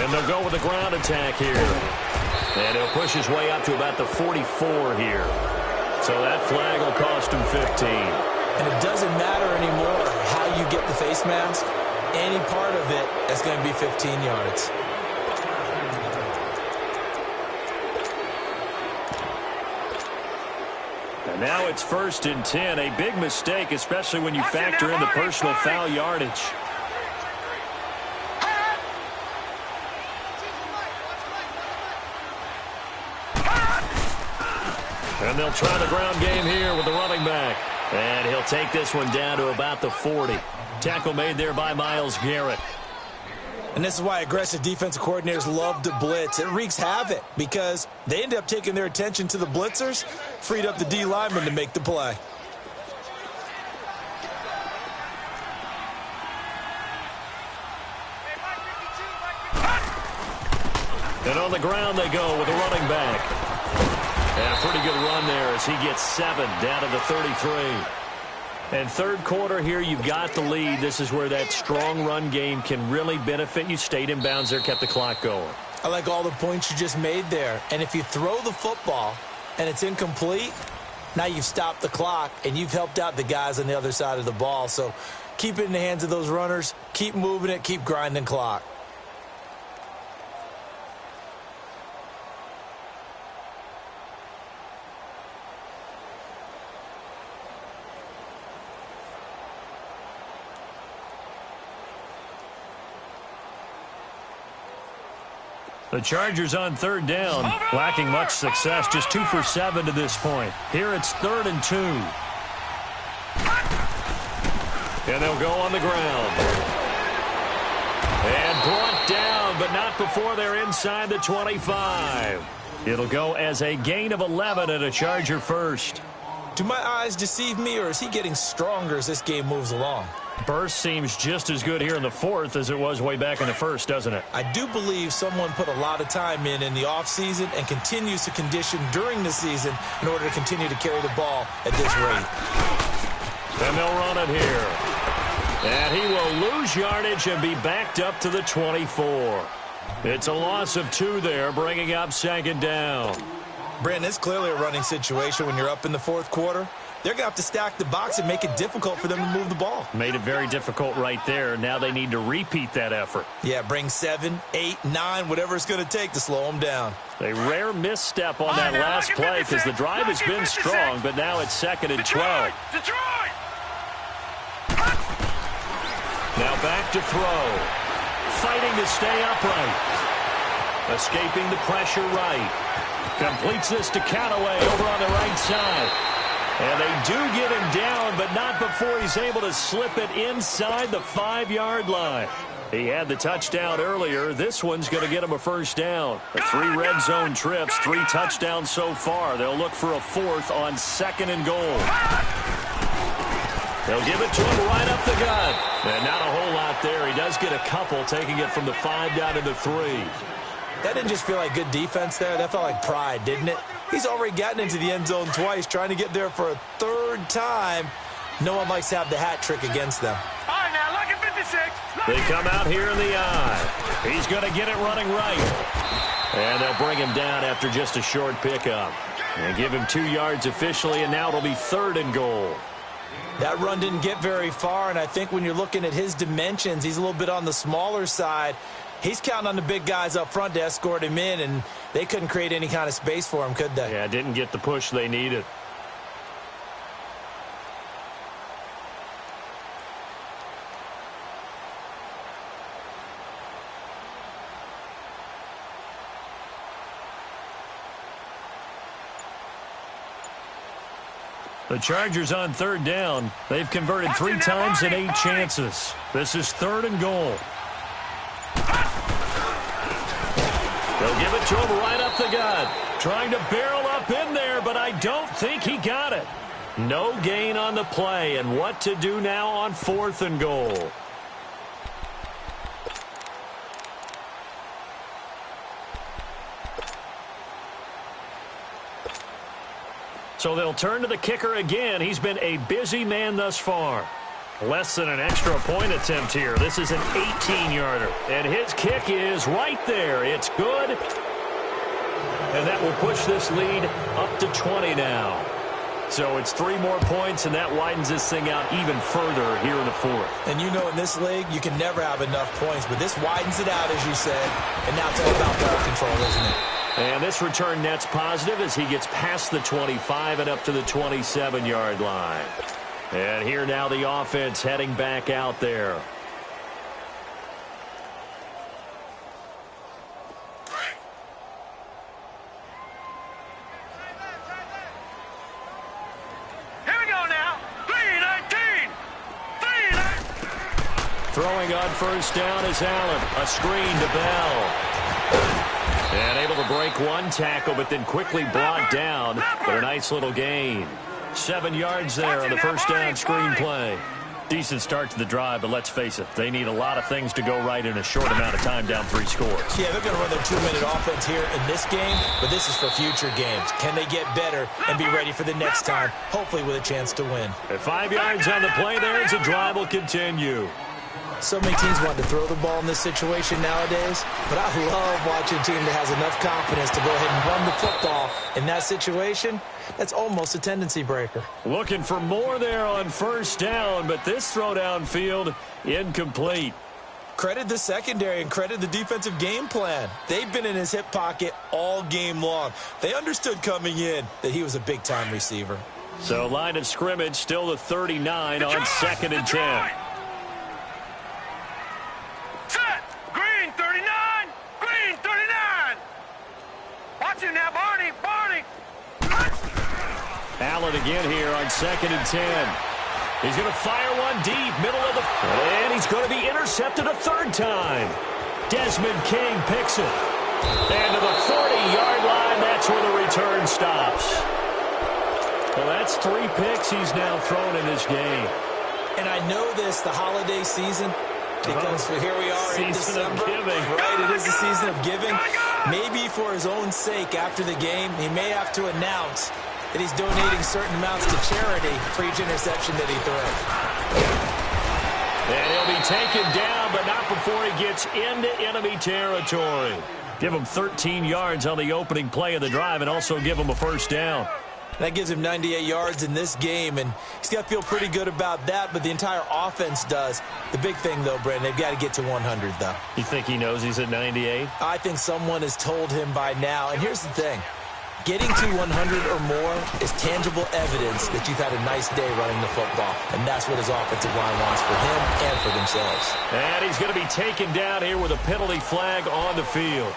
And they'll go with a ground attack here. And he'll push his way up to about the 44 here. So that flag will cost him 15. And it doesn't matter anymore how you get the face mask. Any part of it is going to be 15 yards. And now it's 1st and 10. A big mistake, especially when you factor in the personal foul yardage. And they'll try the ground game here with the running back. And he'll take this one down to about the 40. Tackle made there by Myles Garrett. And this is why aggressive defensive coordinators love to blitz. It wreaks havoc because they end up taking their attention to the blitzers, freed up the D lineman to make the play. And on the ground they go with a running back. And a pretty good run there as he gets 7 down to the 33. And third quarter here, you've got the lead. This is where that strong run game can really benefit you. Stayed in bounds there, kept the clock going. I like all the points you just made there. And if you throw the football and it's incomplete, now you've stopped the clock and you've helped out the guys on the other side of the ball. So keep it in the hands of those runners. Keep moving it. Keep grinding clock. The Chargers on third down, lacking much success, just 2 for 7 to this point. Here it's 3rd and 2. And they'll go on the ground. And brought down, but not before they're inside the 25. It'll go as a gain of 11 and a Charger first. Do my eyes deceive me, or is he getting stronger as this game moves along? Burst seems just as good here in the 4th as it was way back in the 1st, doesn't it? I do believe someone put a lot of time in the offseason and continues to condition during the season in order to continue to carry the ball at this rate. And they'll run it here. And he will lose yardage and be backed up to the 24. It's a loss of 2 there, bringing up 2nd down. Brandon, it's clearly a running situation when you're up in the 4th quarter. They're going to have to stack the box and make it difficult for them to move the ball. Made it very difficult right there. Now they need to repeat that effort. Yeah, bring 7, 8, 9, whatever it's going to take to slow them down. A rare misstep on that last play because the drive has been strong, but now it's 2nd and 12. Detroit! Now back to throw. Fighting to stay upright. Escaping the pressure right. Completes this to Callaway over on the right side. And they do get him down, but not before he's able to slip it inside the 5-yard line. He had the touchdown earlier. This one's going to get him a first down. 3 red zone trips, 3 touchdowns so far. They'll look for a 4th on 2nd and goal. They'll give it to him right up the gut. And not a whole lot there. He does get a couple, taking it from the 5 down to the 3. That didn't just feel like good defense there. That felt like pride, didn't it? He's already gotten into the end zone twice, trying to get there for a 3rd time. No one likes to have the hat trick against them. All right, now, look at 56. They come out here in the eye. He's going to get it running right. And they'll bring him down after just a short pickup. And give him 2 yards officially, and now it'll be 3rd and goal. That run didn't get very far, and I think when you're looking at his dimensions, he's a little bit on the smaller side. He's counting on the big guys up front to escort him in, and they couldn't create any kind of space for him, could they? Yeah, didn't get the push they needed. The Chargers on 3rd down. They've converted 3 times in 8 chances. This is 3rd and goal. They'll give it to him right up the gut. Trying to barrel up in there, but I don't think he got it. No gain on the play, and what to do now on 4th and goal. So they'll turn to the kicker again. He's been a busy man thus far. Less than an extra point attempt here. This is an 18-yarder. And his kick is right there. It's good. And that will push this lead up to 20 now. So it's 3 more points, and that widens this thing out even further here in the 4th. And you know in this league, you can never have enough points. But this widens it out, as you said. And now it's all about ball control, isn't it? And this return net's positive as he gets past the 25 and up to the 27-yard line. And here now the offense heading back out there. Here we go now. Throwing on first down is Allen. A screen to Bell. And able to break one tackle, but then quickly brought down. But a nice little gain. 7 yards there on the first down screen play. Decent start to the drive, but let's face it, they need a lot of things to go right in a short amount of time down 3 scores. Yeah, they're going to run their 2-minute offense here in this game, but this is for future games. Can they get better and be ready for the next time, hopefully with a chance to win? At 5 yards on the play there, as the drive will continue. So many teams want to throw the ball in this situation nowadays, but I love watching a team that has enough confidence to go ahead and run the football in that situation. That's almost a tendency breaker. Looking for more there on first down, but this throw downfield incomplete. Credit the secondary and credit the defensive game plan. They've been in his hip pocket all game long. They understood coming in that he was a big-time receiver. So line of scrimmage still the 39 on 2nd and 10. Set. Green 39. Green 39. Watch him now, Barney. Barney. Allen again here on 2nd and 10. He's going to fire one deep, middle of the... And he's going to be intercepted a 3rd time. Desmond King picks it. And to the 40-yard line, that's where the return stops. Well, that's 3 picks he's now thrown in this game. And I know this, the holiday season, because here we are in December. Right, it is the season of giving. Maybe for his own sake after the game, he may have to announce that he's donating certain amounts to charity for each interception that he throws. And he'll be taken down, but not before he gets into enemy territory. Give him 13 yards on the opening play of the drive and also give him a first down. That gives him 98 yards in this game, and he's got to feel pretty good about that, but the entire offense does. The big thing, though, Brandon, they've got to get to 100, though. You think he knows he's at 98? I think someone has told him by now, and here's the thing. Getting to 100 or more is tangible evidence that you've had a nice day running the football, and that's what his offensive line wants for him and for themselves. And he's going to be taken down here with a penalty flag on the field.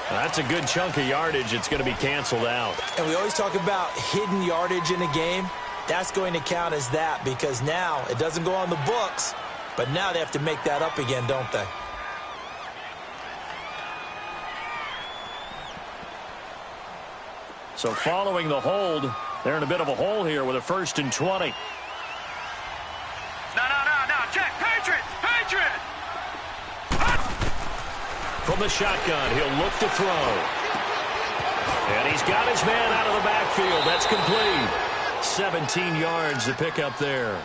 That's a good chunk of yardage. It's going to be canceled out. And we always talk about hidden yardage in a game. That's going to count as that because now it doesn't go on the books, but now they have to make that up again, don't they? So following the hold, they're in a bit of a hole here with a 1st and 20. No. Check. Patriot. Patriot. From the shotgun, he'll look to throw. And he's got his man out of the backfield. That's complete. 17 yards to pick up there.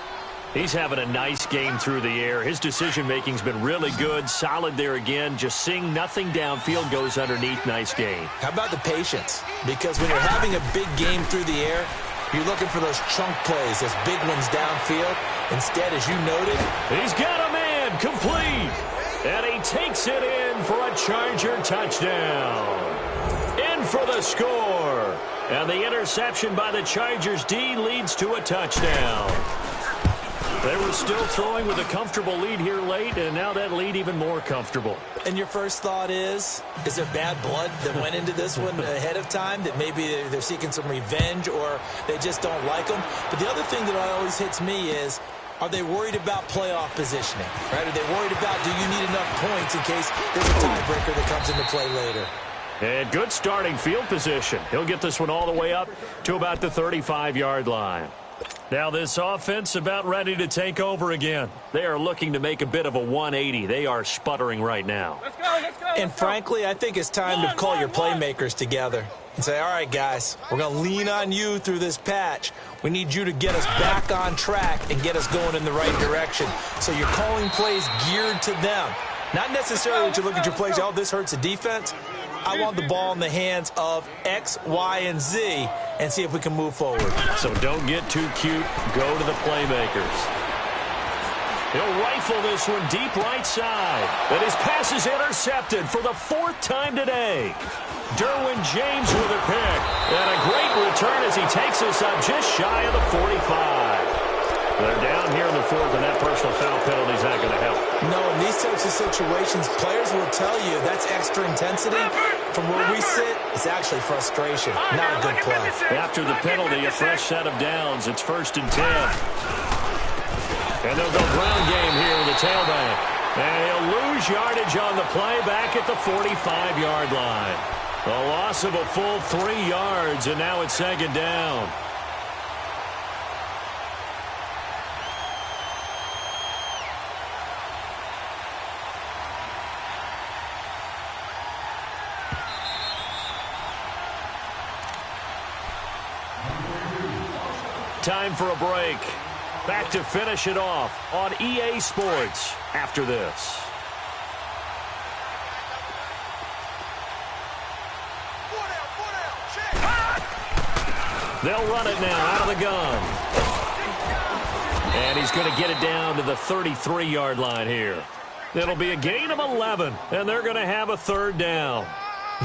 He's having a nice game through the air. His decision-making's been really good. Solid there again. Just seeing nothing downfield goes underneath. Nice game. How about the patience? Because when you're having a big game through the air, you're looking for those chunk plays, those big ones downfield. Instead, as you noted, he's got a man complete. And he takes it in for a Charger touchdown. In for the score. And the interception by the Chargers D leads to a touchdown. They were still throwing with a comfortable lead here late, and now that lead even more comfortable. And your first thought is there bad blood that went into this one ahead of time, that maybe they're seeking some revenge or they just don't like them? But the other thing that always hits me is, are they worried about playoff positioning? Right? Are they worried about, do you need enough points in case there's a tiebreaker that comes into play later? And good starting field position. He'll get this one all the way up to about the 35-yard line. Now this offense about ready to take over again. They are looking to make a bit of a 180. They are sputtering right now. Let's go. And frankly, I think it's time to call your playmakers together and say, all right, guys, we're going to lean on you through this patch. We need you to get us back on track and get us going in the right direction. So you're calling plays geared to them. Not necessarily that you look at your plays, oh, this hurts the defense. I want the ball in the hands of X, Y, and Z and see if we can move forward. So don't get too cute. Go to the playmakers. He'll rifle this one deep right side. But his pass is intercepted for the 4th time today. Derwin James with a pick. And a great return as he takes us up just shy of the 45. They're down here in the 4th, and that personal foul penalty is not going to help. No, in these types of situations, players will tell you that's extra intensity. From where we sit, it's actually frustration, not a good play. After the penalty, a fresh set of downs. It's 1st and 10. And they'll go ground game here with a tailback. And he'll lose yardage on the play back at the 45-yard line. A loss of a full 3 yards, and now it's second down. Time for a break. Back to finish it off on EA Sports after this. They'll run it now out of the gun. And he's going to get it down to the 33-yard line here. It'll be a gain of 11, and they're going to have a third down.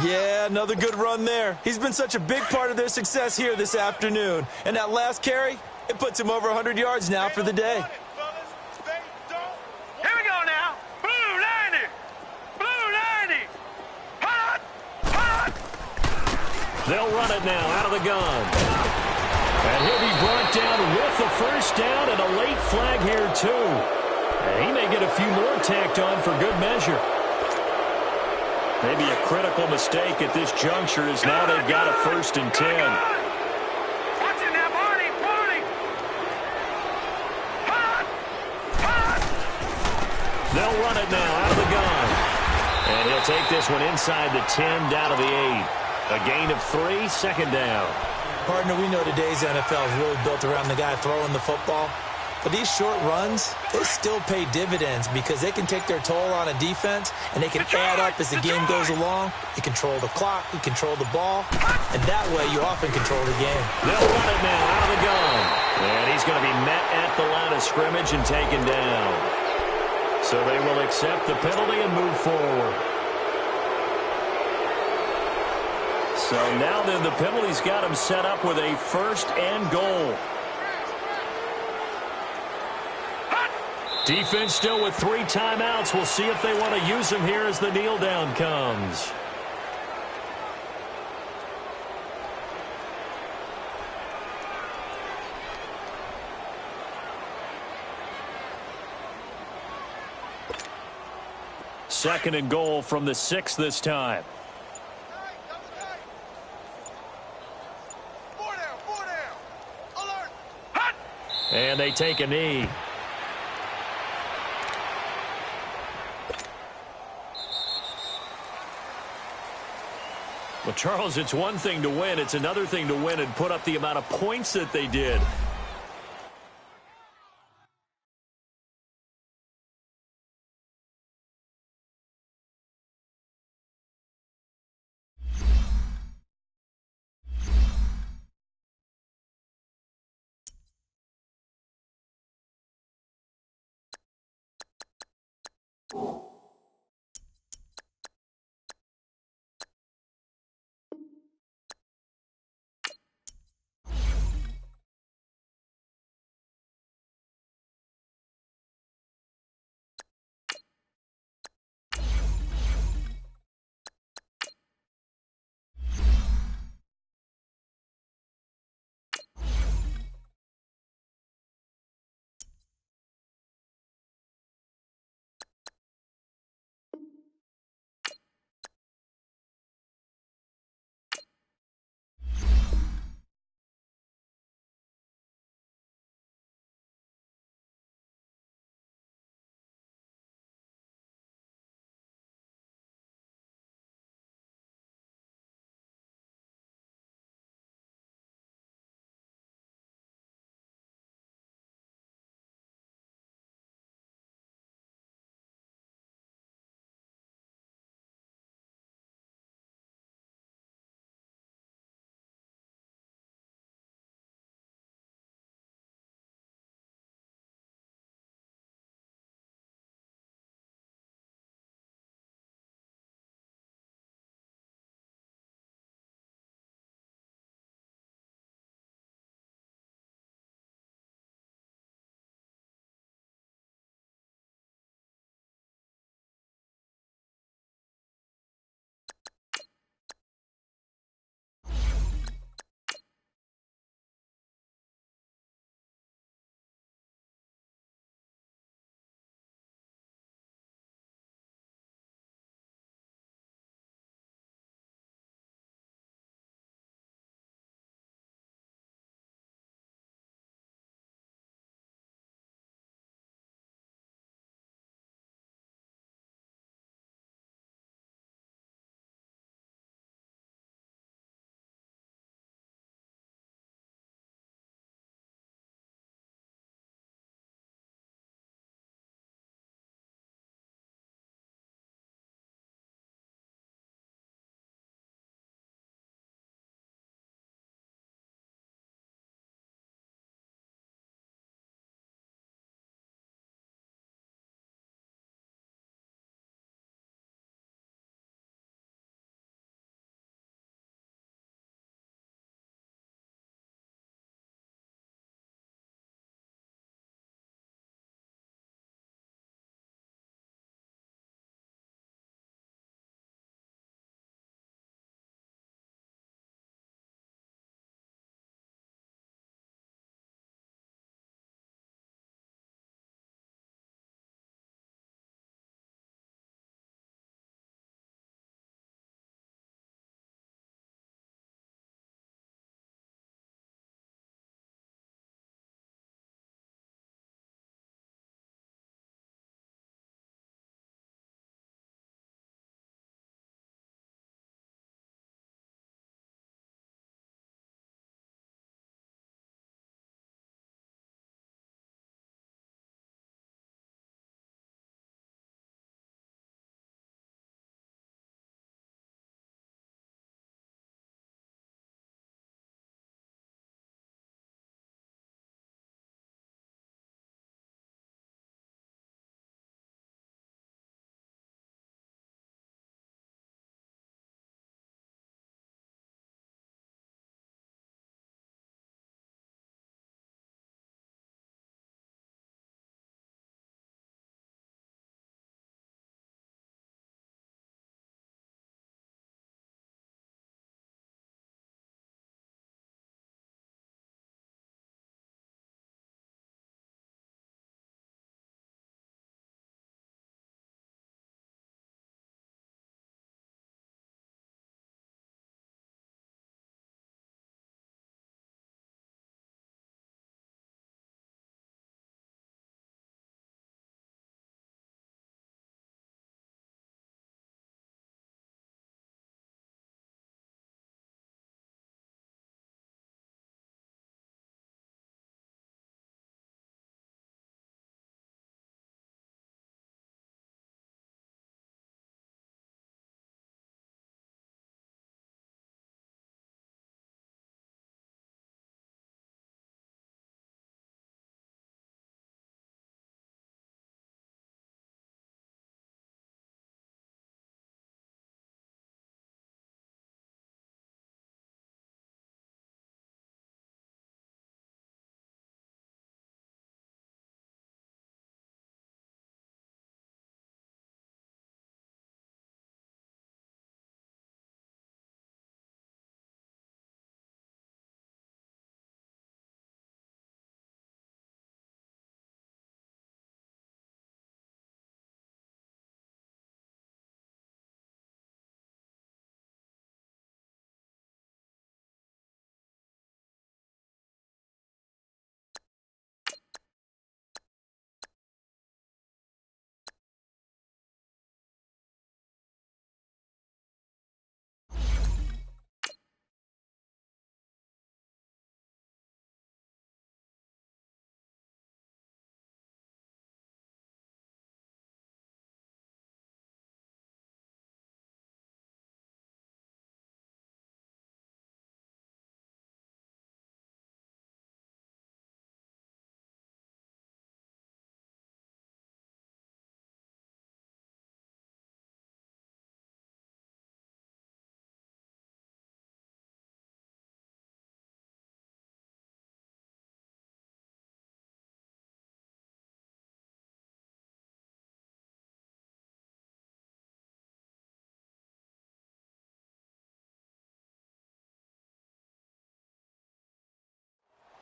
Yeah, another good run there. He's been such a big part of their success here this afternoon. And that last carry, it puts him over 100 yards now for the day. Here we go now. Blue 90. Blue 90. Hot. Hot. They'll run it now out of the gun. And he'll be brought down with the first down and a late flag here, too. And he may get a few more tacked on for good measure. Maybe a critical mistake at this juncture is now they've got a 1st and 10. Watch it now, Barney. Barney. Hot. Hot. They'll run it now out of the gun. And he'll take this one inside the 10 down to the 8. A gain of 3, second down. Partner, we know today's NFL is really built around the guy throwing the football. But these short runs, they still pay dividends because they can take their toll on a defense, and they can add up as the game goes along. You control the clock, you control the ball, and that way you often control the game. They'll run it now out of the gun. And he's going to be met at the line of scrimmage and taken down. So they will accept the penalty and move forward. So now then the penalty's got him set up with a 1st and goal. Defense still with 3 timeouts. We'll see if they want to use them here as the kneel down comes. Second and goal from the 6 this time. 4 down. 4 down. Alert. Hot. And they take a knee. Well, Charles, it's one thing to win. It's another thing to win and put up the amount of points that they did.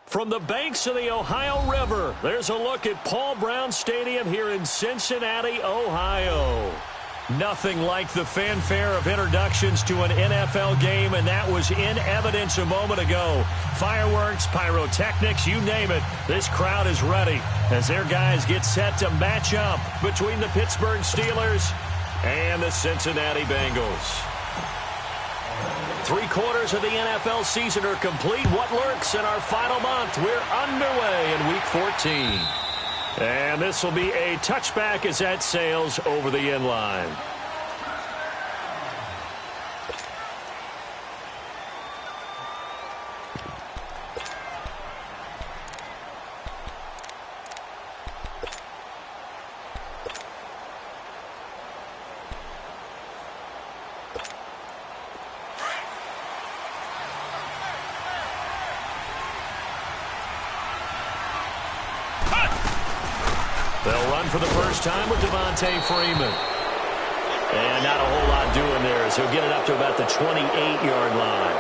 From the banks of the Ohio River, there's a look at Paul Brown Stadium here in Cincinnati, Ohio. Nothing like the fanfare of introductions to an NFL game, and that was in evidence a moment ago. Fireworks, pyrotechnics, you name it. This crowd is ready as their guys get set to match up between the Pittsburgh Steelers and the Cincinnati Bengals. 3/4 of the NFL season are complete. What lurks in our final month? We're underway in Week 14. And this will be a touchback as that sails over the end line. They'll run for the first time with Devontae Freeman. And not a whole lot doing there as he'll get it up to about the 28-yard line.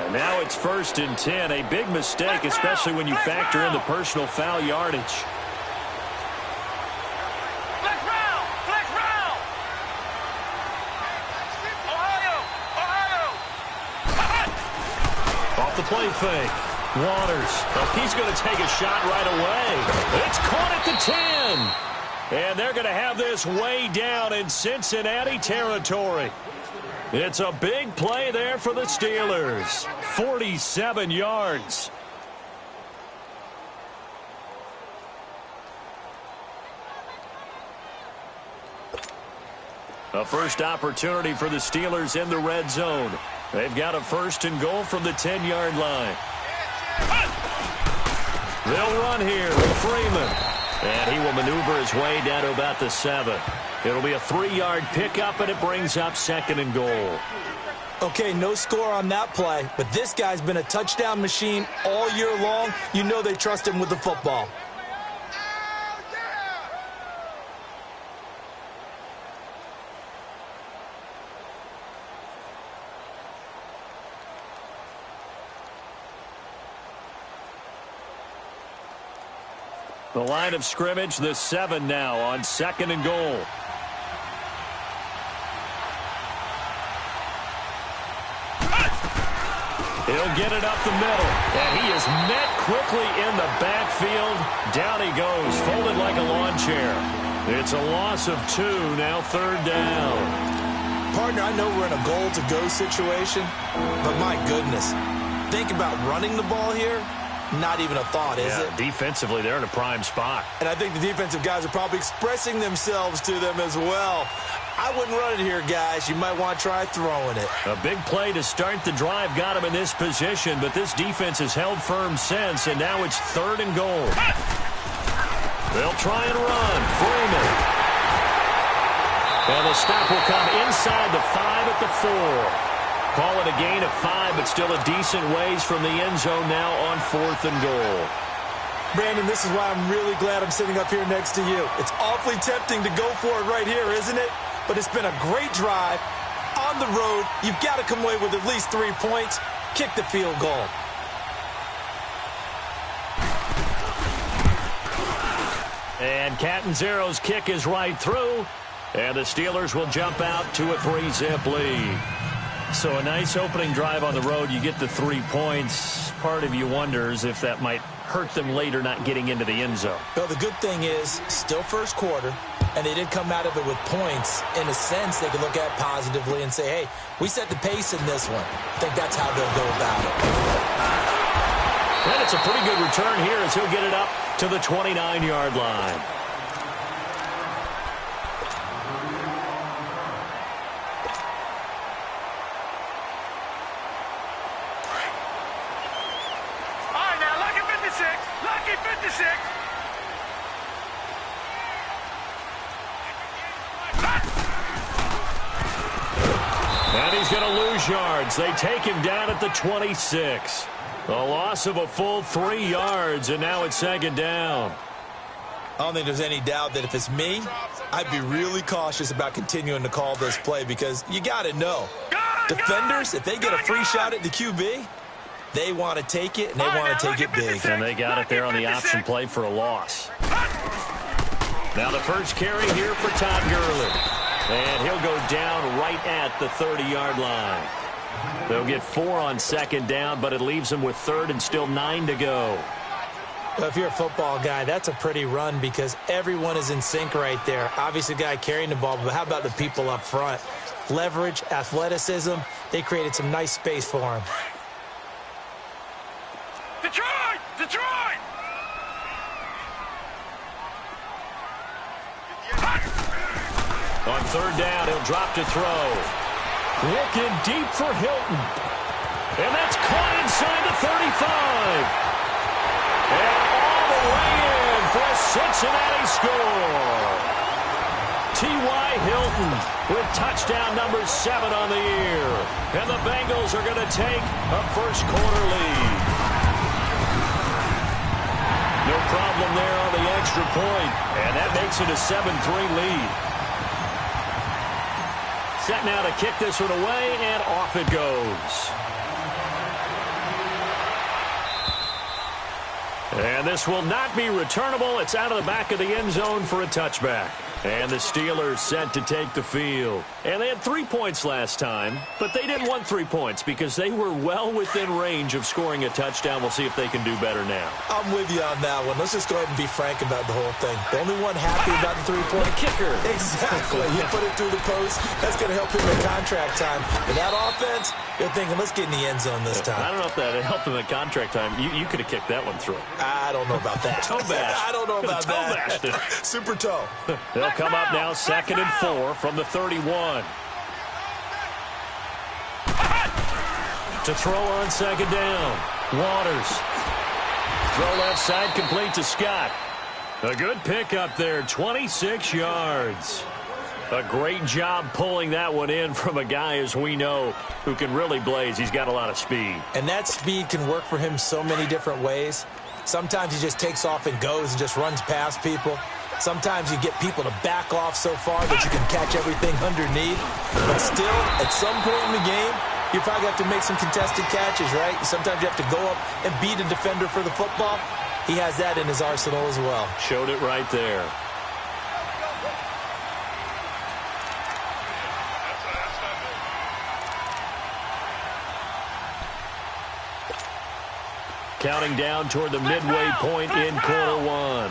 And now it's 1st and 10. A big mistake, especially when you factor in the personal foul yardage. The play fake. Waters. Oh, he's going to take a shot right away. It's caught at the 10. And they're going to have this way down in Cincinnati territory. It's a big play there for the Steelers. 47 yards. A first opportunity for the Steelers in the red zone. They've got a 1st and goal from the 10-yard line. They'll run here with Freeman. And he will maneuver his way down to about the 7. It'll be a 3-yard pickup, and it brings up 2nd and goal. Okay, no score on that play, but this guy's been a touchdown machine all year long. You know they trust him with the football. The line of scrimmage, the 7 now on 2nd and goal. He'll get it up the middle, and he is met quickly in the backfield. Down he goes, folded like a lawn chair. It's a loss of 2, now 3rd down. Partner, I know we're in a goal-to-go situation, but my goodness, think about running the ball here. Not even a thought, is it? Defensively, they're in a prime spot. And I think the defensive guys are probably expressing themselves to them as well. I wouldn't run it here, guys. You might want to try throwing it. A big play to start the drive got him in this position, but this defense has held firm since, and now it's 3rd and goal. They'll try and run. Freeman. And the stop will come inside the 5 at the 4. Call it a gain of 5, but still a decent ways from the end zone now on 4th and goal. Brandon, this is why I'm really glad I'm sitting up here next to you. It's awfully tempting to go for it right here, isn't it? But it's been a great drive. On the road, you've got to come away with at least 3 points. Kick the field goal. And Catanzero's kick is right through. And the Steelers will jump out to a 3-zip lead. So a nice opening drive on the road. You get the 3 points. Part of you wonders if that might hurt them later not getting into the end zone. Well, the good thing is, still first quarter, and they did come out of it with points. In a sense, they could look at positively and say, hey, we set the pace in this one. I think that's how they'll go about it. And it's a pretty good return here as he'll get it up to the 29-yard line. Lucky 56. And he's going to lose yards. They take him down at the 26. A loss of a full 3 yards, and now it's 2nd down. I don't think there's any doubt that if it's me, I'd be really cautious about continuing to call this play because you got to know. Defenders, if they get a free shot at the QB, they want to take it, and they want to take it big. And they got it there on the option play for a loss. Now the first carry here for Todd Gurley. And he'll go down right at the 30-yard line. They'll get 4 on second down, but it leaves them with third and still 9 to go. Well, if you're a football guy, that's a pretty run because everyone is in sync right there. Obviously, the guy carrying the ball, but how about the people up front? Leverage, athleticism, they created some nice space for him. Detroit! Detroit! On third down, he'll drop to throw. Looking deep for Hilton. And that's caught inside the 35. And all the way in for a Cincinnati score. T.Y. Hilton with touchdown number 7 on the year. And the Bengals are going to take a first-quarter lead. No problem there on the extra point. And that makes it a 7-3 lead. Set now to kick this one away, and off it goes. And this will not be returnable. It's out of the back of the end zone for a touchback. And the Steelers set to take the field. And they had 3 points last time, but they didn't want 3 points because they were well within range of scoring a touchdown. We'll see if they can do better now. I'm with you on that one. Let's just go ahead and be frank about the whole thing. The only one happy about the 3-point kicker. Exactly. You put it through the post. That's going to help him in contract time. But that offense, you're thinking, let's get in the end zone this time. I don't know if that helped him in contract time. You could have kicked that one through. I don't know about that. Toe bash. I don't know about that. Super toe. They'll come up now 2nd and 4 from the 31. To throw on second down. Waters. Throw left side complete to Scott. A good pickup there, 26 yards. A great job pulling that one in from a guy, as we know, who can really blaze. He's got a lot of speed. And that speed can work for him so many different ways. Sometimes he just takes off and goes and just runs past people. Sometimes you get people to back off so far that you can catch everything underneath. But still, at some point in the game, you probably have to make some contested catches, right? Sometimes you have to go up and beat a defender for the football. He has that in his arsenal as well. Showed it right there. Counting down toward the midway point in quarter one.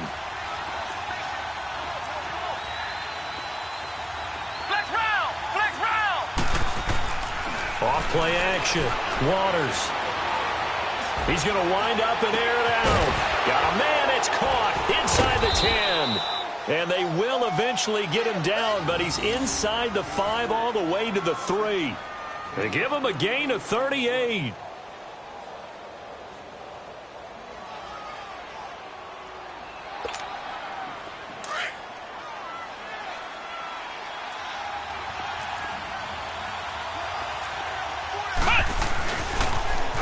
Off play action. Waters. He's going to wind up and air it out. Got a man. It's caught inside the 10. And they will eventually get him down, but he's inside the 5 all the way to the 3. They give him a gain of 38.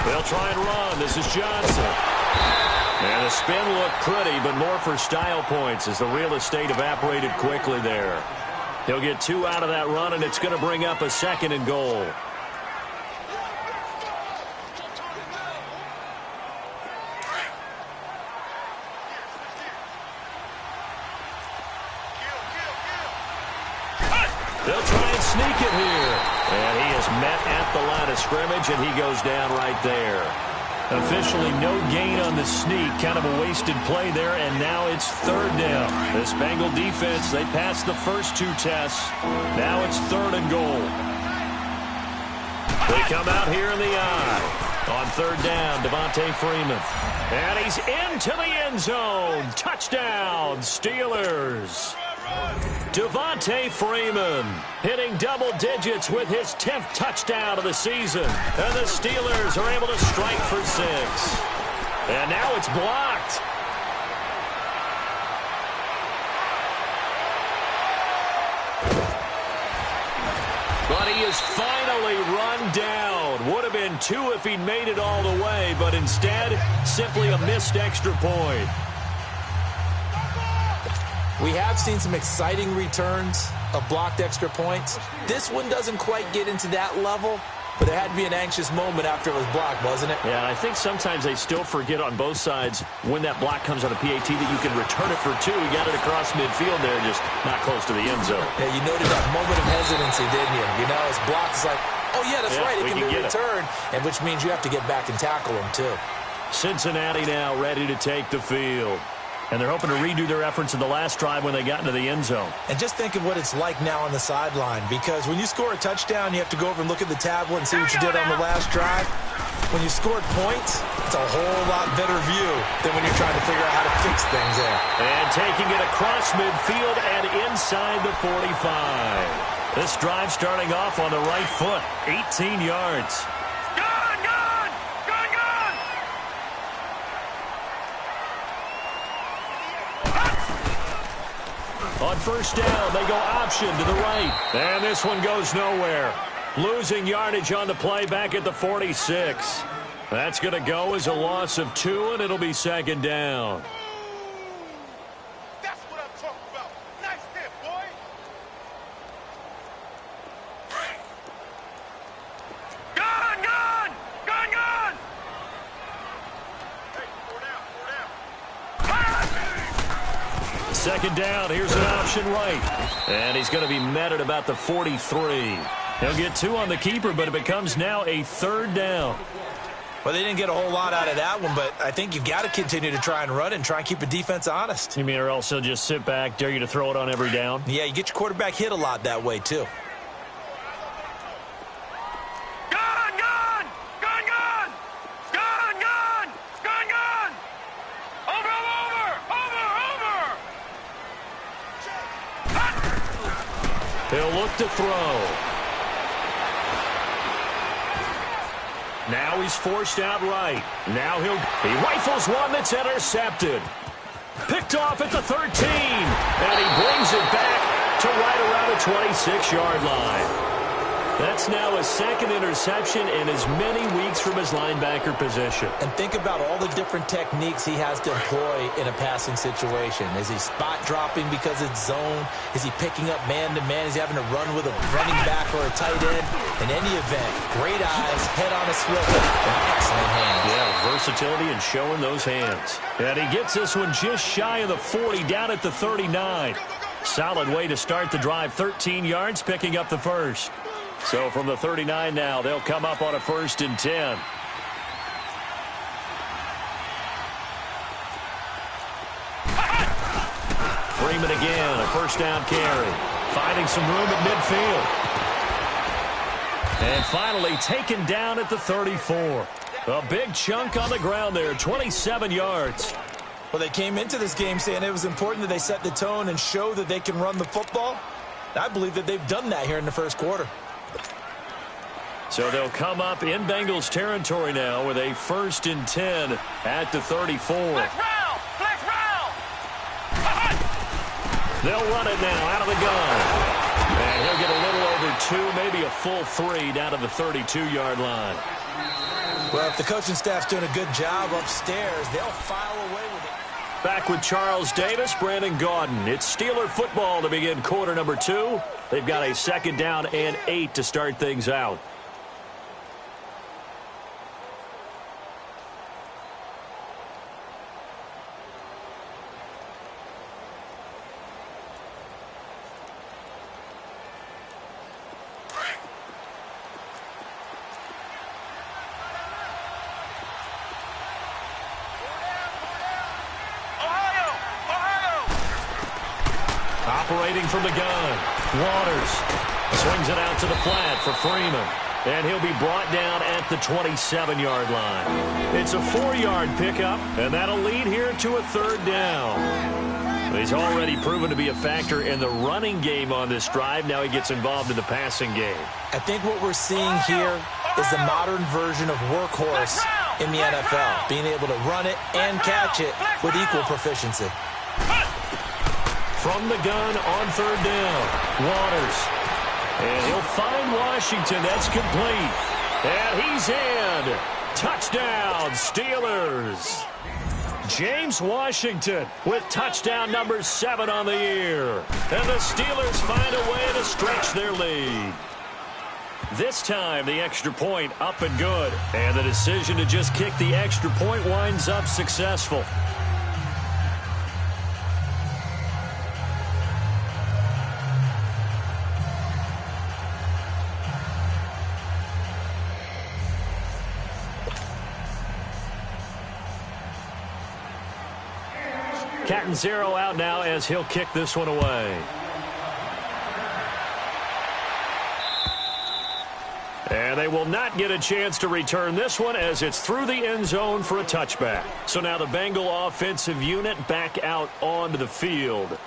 They'll try and run. This is Johnson. And the spin looked pretty, but more for style points as the real estate evaporated quickly there. He'll get 2 out of that run, and it's going to bring up a 2nd and goal. They'll try and sneak it here. And he is met at the line of scrimmage, and he goes down right there. Officially no gain on the sneak. Kind of a wasted play there, and now it's 3rd down. This Bengal defense, they passed the first 2 tests. Now it's 3rd and goal. They come out here in the eye. On 3rd down, Devontae Freeman. And he's into the end zone. Touchdown, Steelers. Devontae Freeman hitting double digits with his 10th touchdown of the season. And the Steelers are able to strike for 6. And now it's blocked. But he is finally run down. Would have been 2 if he'd made it all the way, but instead, simply a missed extra point. We have seen some exciting returns of blocked extra points. This one doesn't quite get into that level, but there had to be an anxious moment after it was blocked, wasn't it? Yeah, and I think sometimes they still forget on both sides when that block comes on a PAT that you can return it for 2. He got it across midfield there, just not close to the end zone. Yeah, you noted that moment of hesitancy, didn't you? You know, his block is like, oh, yeah, that's right, it can be returned, and which means you have to get back and tackle him, too. Cincinnati now ready to take the field. And they're hoping to redo their efforts in the last drive when they got into the end zone. And just think of what it's like now on the sideline, because when you score a touchdown, you have to go over and look at the tablet and see what you did on the last drive. When you scored points, it's a whole lot better view than when you're trying to figure out how to fix things there. And taking it across midfield and inside the 45. This drive starting off on the right foot, 18 yards. On first down, they go option to the right. And this one goes nowhere. Losing yardage on the play back at the 46. That's going to go as a loss of 2, and it'll be second down. That's what I'm talking about. Nice hit, boy. Gun! Hey, 4 down. Second down, here's an option right. And he's going to be met at about the 43. He'll get 2 on the keeper, but it becomes now a third down. Well, they didn't get a whole lot out of that one, but I think you've got to continue to try and run and try and keep the defense honest. You mean or else he'll just sit back, dare you to throw it on every down? Yeah, you get your quarterback hit a lot that way, too. He'll look to throw. Now he's forced out right. Now he rifles one that's intercepted. Picked off at the 13. And he brings it back to right around the 26-yard line. That's now a second interception in as many weeks from his linebacker position. And think about all the different techniques he has to employ in a passing situation. Is he spot dropping because it's zone? Is he picking up man-to-man? Is he having to run with a running back or a tight end? In any event, great eyes, head on a swivel, and excellent hands. Yeah, versatility and showing those hands. And he gets this one just shy of the 40, down at the 39. Solid way to start the drive, 13 yards, picking up the first. So from the 39 now, they'll come up on a 1st and 10. Freeman again, a first down carry. Finding some room at midfield. And finally taken down at the 34. A big chunk on the ground there, 27 yards. Well, they came into this game saying it was important that they set the tone and show that they can run the football. I believe that they've done that here in the first quarter. So they'll come up in Bengals territory now with a 1st and 10 at the 34. Flex round! They'll run it now out of the gun. And he'll get a little over 2, maybe a full 3 down to the 32-yard line. Well, if the coaching staff's doing a good job upstairs, they'll file away with it. Back with Charles Davis, Brandon Gaudin. It's Steeler football to begin quarter number 2. They've got a 2nd down and 8 to start things out. Operating from the gun, Waters swings it out to the flat for Freeman. And he'll be brought down at the 27-yard line. It's a 4-yard pickup, and that'll lead here to a 3rd down. He's already proven to be a factor in the running game on this drive. Now he gets involved in the passing game. I think what we're seeing here is the modern version of workhorse in the NFL, being able to run it and catch it with equal proficiency. From the gun on 3rd down, Waters. And he'll find Washington. That's complete. And he's in. Touchdown, Steelers. James Washington with touchdown number 7 on the year. And the Steelers find a way to stretch their lead. This time, the extra point up and good. And the decision to just kick the extra point winds up successful. Cat and zero out now as he'll kick this one away. And they will not get a chance to return this one as it's through the end zone for a touchback. So now the Bengal offensive unit back out onto the field.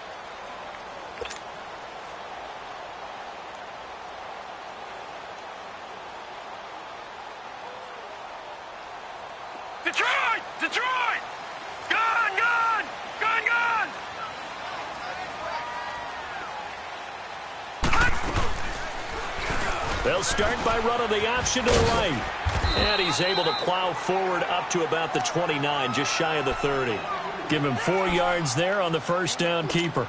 Detroit! Detroit! Gun, gun! Gun, gun! They'll start by running the option to the right. And he's able to plow forward up to about the 29, just shy of the 30. Give him 4 yards there on the first down keeper.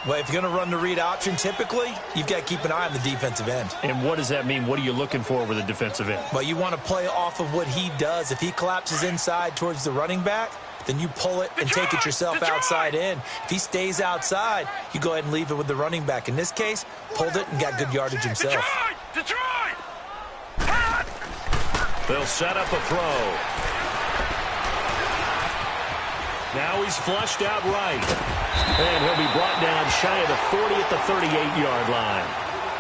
Well, if you're going to run the read option, typically, you've got to keep an eye on the defensive end. And what does that mean? What are you looking for with the defensive end? Well, you want to play off of what he does. If he collapses inside towards the running back, then you pull it and take it yourself outside in. If he stays outside, you go ahead and leave it with the running back. In this case, pulled it and got good yardage himself. Detroit! They'll set up a throw. Now he's flushed out right. And he'll be brought down shy of the 40 at the 38-yard line.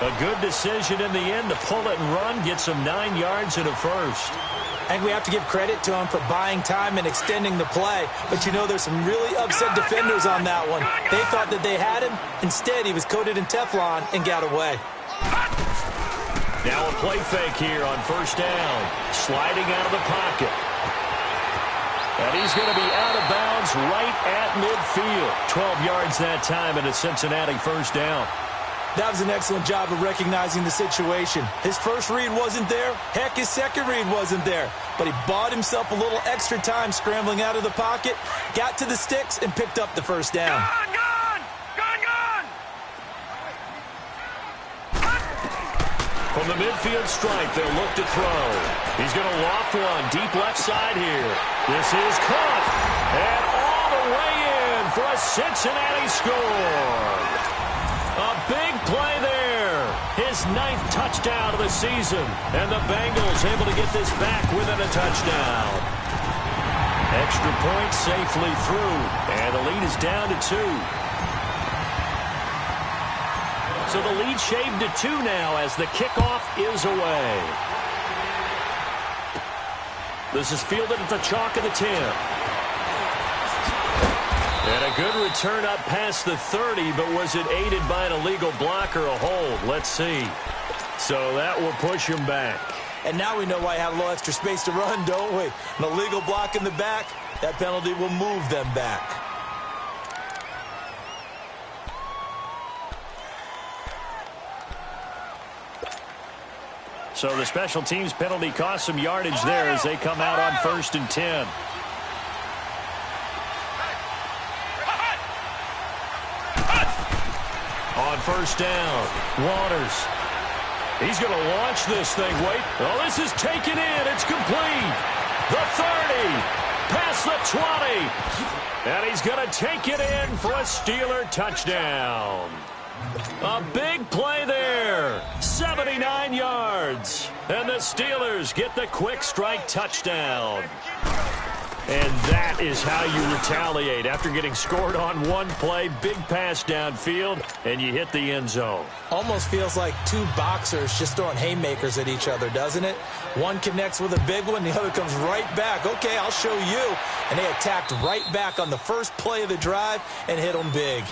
A good decision in the end to pull it and run, get some 9 yards and a first. And we have to give credit to him for buying time and extending the play. But, you know, there's some really upset defenders on that one. They thought that they had him. Instead, he was coated in Teflon and got away. Now a play fake here on first down. Sliding out of the pocket. And he's going to be out of bounds right at midfield. 12 yards that time and a Cincinnati first down. That was an excellent job of recognizing the situation. His first read wasn't there. Heck, his second read wasn't there. But he bought himself a little extra time scrambling out of the pocket, got to the sticks, and picked up the first down. Gun, gun! Gun, gun! From the midfield stripe, they'll look to throw. He's going to loft one deep left side here. This is caught. And all the way in for a Cincinnati score. A big play there. His 9th touchdown of the season. And the Bengals able to get this back within a touchdown. Extra point safely through. And the lead is down to 2. So the lead shaved to 2 now as the kickoff is away. This is fielded at the chalk of the 10. And a good return up past the 30, but was it aided by an illegal block or a hold? Let's see. So that will push him back. And now we know why he had a little extra space to run, don't we? An illegal block in the back, that penalty will move them back. So the special teams penalty cost some yardage there as they come out on 1st and 10. On first down, Waters. He's going to launch this thing. Wait. Oh, this is taken in. It's complete. The 30. Past the 20. And he's going to take it in for a Steeler touchdown. A big play there. 79 yards. And the Steelers get the quick strike touchdown. And that is how you retaliate. After getting scored on one play, big pass downfield, and you hit the end zone. Almost feels like 2 boxers just throwing haymakers at each other, doesn't it? One connects with a big one, the other comes right back. Okay, I'll show you. And they attacked right back on the first play of the drive and hit them big.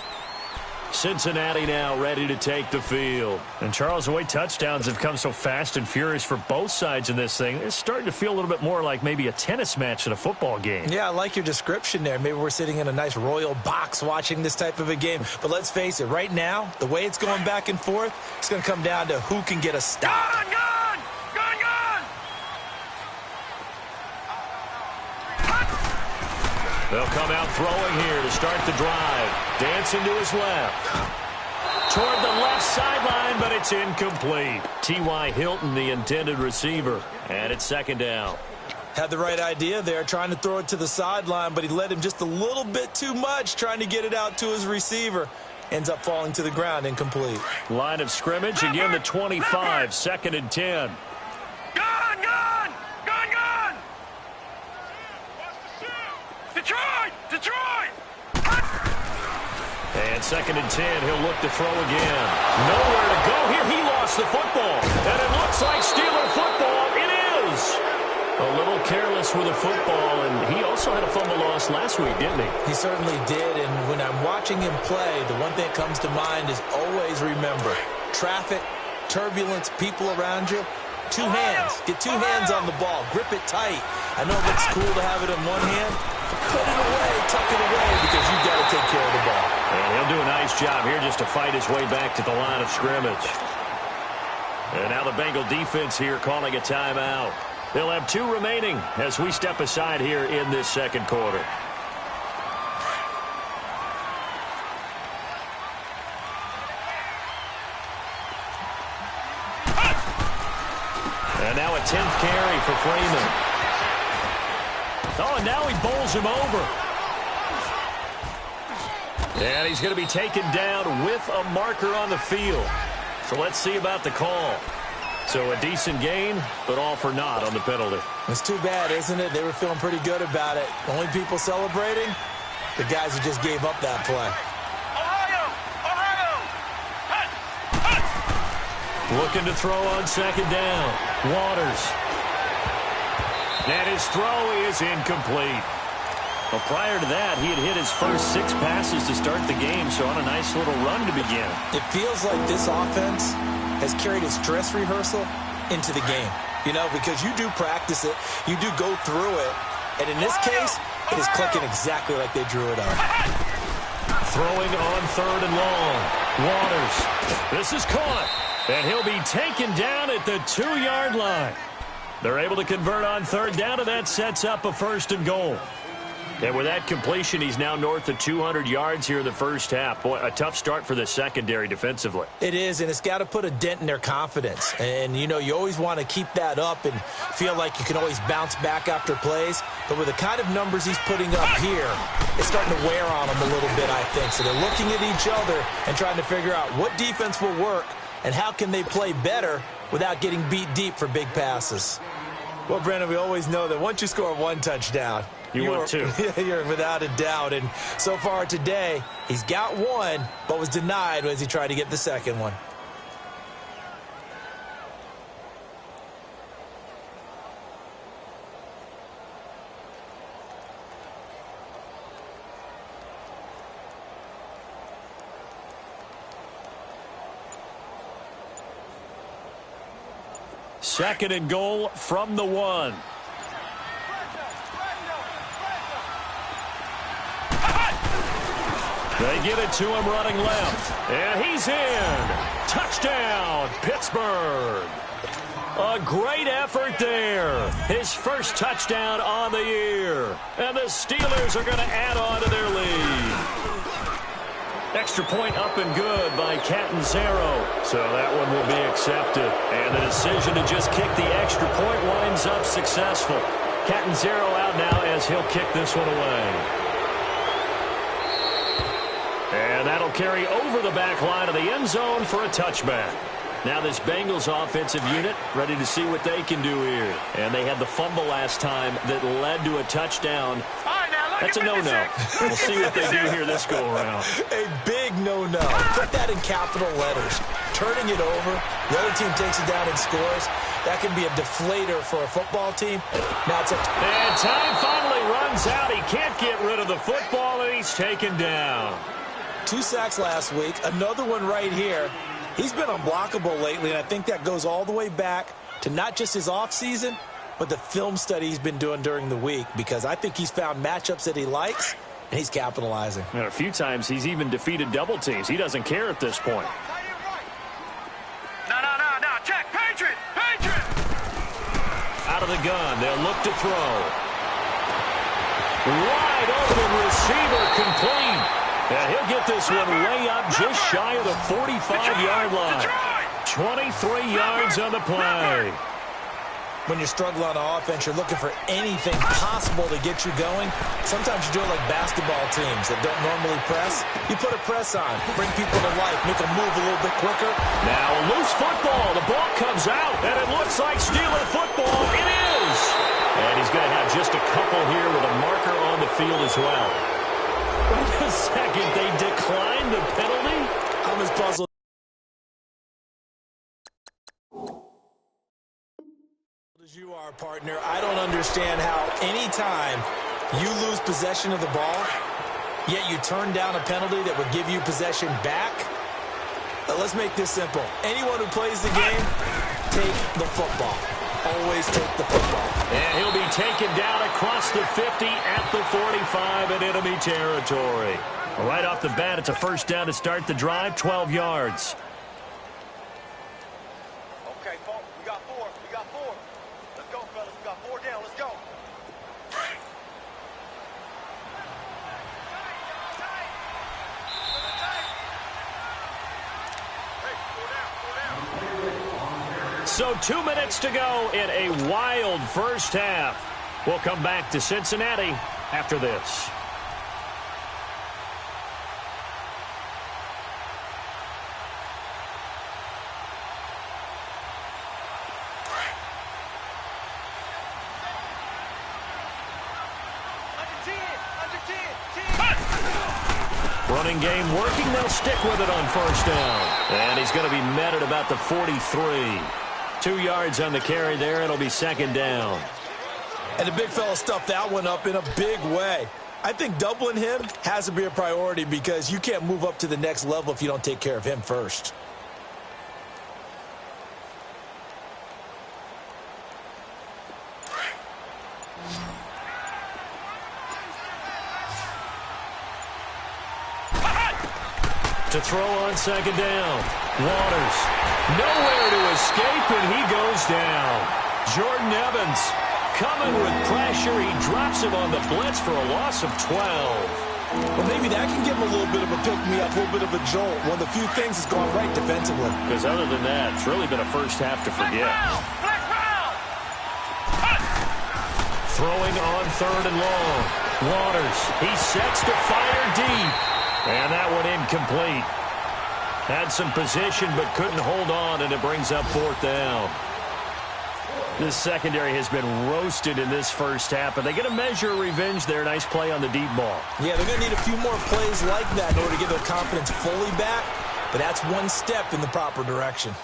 Cincinnati now ready to take the field. And Charles, the way touchdowns have come so fast and furious for both sides in this thing, it's starting to feel a little bit more like maybe a tennis match than a football game. Yeah, I like your description there. Maybe we're sitting in a nice royal box watching this type of a game. But let's face it, right now, the way it's going back and forth, it's going to come down to who can get a stop. Gun, gun! Gun, gun! They'll come out throwing here to start the drive. Dancing to his left. Toward the left sideline, but it's incomplete. T.Y. Hilton, the intended receiver. And it's second down. Had the right idea there, trying to throw it to the sideline, but he led him just a little bit too much, trying to get it out to his receiver. Ends up falling to the ground, incomplete. Line of scrimmage, again the 25, second and 10. Gun! Gun! Gun! Gun! Detroit! Detroit! And second and 10, he'll look to throw again. Nowhere to go here. He lost the football. And it looks like Steeler football. It is. A little careless with the football, and he also had a fumble loss last week, didn't he? He certainly did, and when I'm watching him play, the one thing that comes to mind is always remember, traffic, turbulence, people around you, two hands. Get two hands on the ball. Grip it tight. I know it looks cool to have it in one hand. Put it away, tuck it away, because you've got to take care of the ball. And he'll do a nice job here just to fight his way back to the line of scrimmage. And now the Bengal defense here calling a timeout. They'll have 2 remaining as we step aside here in this second quarter. And now a 10th carry for Freeman. Oh, and now he bowls him over. And he's going to be taken down with a marker on the field. So let's see about the call. So a decent gain, but all for naught on the penalty. It's too bad, isn't it? They were feeling pretty good about it. The only people celebrating, the guys who just gave up that play. Ohio! Looking to throw on second down. Waters. And his throw is incomplete. Well, prior to that, he had hit his first 6 passes to start the game, so on a nice little run to begin. It feels like this offense has carried its dress rehearsal into the game. You know, because you do practice it, you do go through it, and in this case, it is clicking exactly like they drew it up. Throwing on third and long. Waters. This is caught, and he'll be taken down at the 2-yard line. They're able to convert on third down, and that sets up a first and goal. And with that completion, he's now north of 200 yards here in the first half. Boy, a tough start for the secondary defensively. It is, and it's got to put a dent in their confidence. And, you know, you always want to keep that up and feel like you can always bounce back after plays. But with the kind of numbers he's putting up here, it's starting to wear on them a little bit, I think. So they're looking at each other and trying to figure out what defense will work and how can they play better without getting beat deep for big passes. Well, Brandon, we always know that once you score 1 touchdown, you want 2. You're without a doubt. And so far today, he's got 1, but was denied as he tried to get the second one. Second and goal from the 1. They get it to him running left. And he's in. Touchdown, Pittsburgh. A great effort there. His first touchdown on the year. And the Steelers are going to add on to their lead. Extra point up and good by Catanzaro. So that one will be accepted. And the decision to just kick the extra point winds up successful. Catanzaro out now as he'll kick this one away. And that'll carry over the back line of the end zone for a touchback. Now this Bengals offensive unit ready to see what they can do here. And they had the fumble last time that led to a touchdown. That's a no-no. We'll see what they do here this go-around. A big no-no. Put that in capital letters. Turning it over, the other team takes it down and scores. That can be a deflator for a football team. Now it's and time finally runs out. He can't get rid of the football, and he's taken down. 2 sacks last week, another one right here. He's been unblockable lately, and I think that goes all the way back to not just his offseason, but the film study he's been doing during the week, because I think he's found matchups that he likes, and he's capitalizing. And a few times he's even defeated double teams. He doesn't care at this point. No. Check. Patriot. Out of the gun. They'll look to throw. Wide open receiver complete. And he'll get this one way up just shy of the 45-yard line. 23 yards on the play. When you're struggling on offense, you're looking for anything possible to get you going. Sometimes you do it like basketball teams that don't normally press. You put a press on, bring people to life, make them move a little bit quicker. Now a loose football. The ball comes out, and it looks like stealing football. It is. And he's going to have just a couple here with a marker on the field as well. Wait a second. They declined the penalty? I'm as puzzled as you are, partner. I don't understand how anytime you lose possession of the ball, yet you turn down a penalty that would give you possession back. Let's make this simple. Anyone who plays the game, take the football. Always take the football. And he'll be taken down across the 50 at the 45 in enemy territory. Right off the bat, it's a first down to start the drive, 12 yards. Okay, folks, we got four. We got four. Let's go, fellas. We got four down. Let's go. So 2 minutes to go in a wild first half. We'll come back to Cincinnati after this. Running game working. They'll stick with it on first down. And he's going to be met at about the 43. 2 yards on the carry there. It'll be second down. And the big fella stuffed that one up in a big way. I think doubling him has to be a priority because you can't move up to the next level if you don't take care of him first. To throw on second down. Waters. Nowhere to escape, and he goes down. Jordan Evans coming with pressure. He drops him on the blitz for a loss of 12. Well, maybe that can give him a little bit of a pick-me-up, a little bit of a jolt. One of the few things that's gone right defensively. Because other than that, it's really been a first half to forget. Throwing on third and long. Waters. He sets to fire deep. And that one incomplete. Had some position but couldn't hold on, and it brings up fourth down. This secondary has been roasted in this first half, but they get a measure of revenge there. Nice play on the deep ball. Yeah, they're going to need a few more plays like that in order to get their confidence fully back, but that's one step in the proper direction.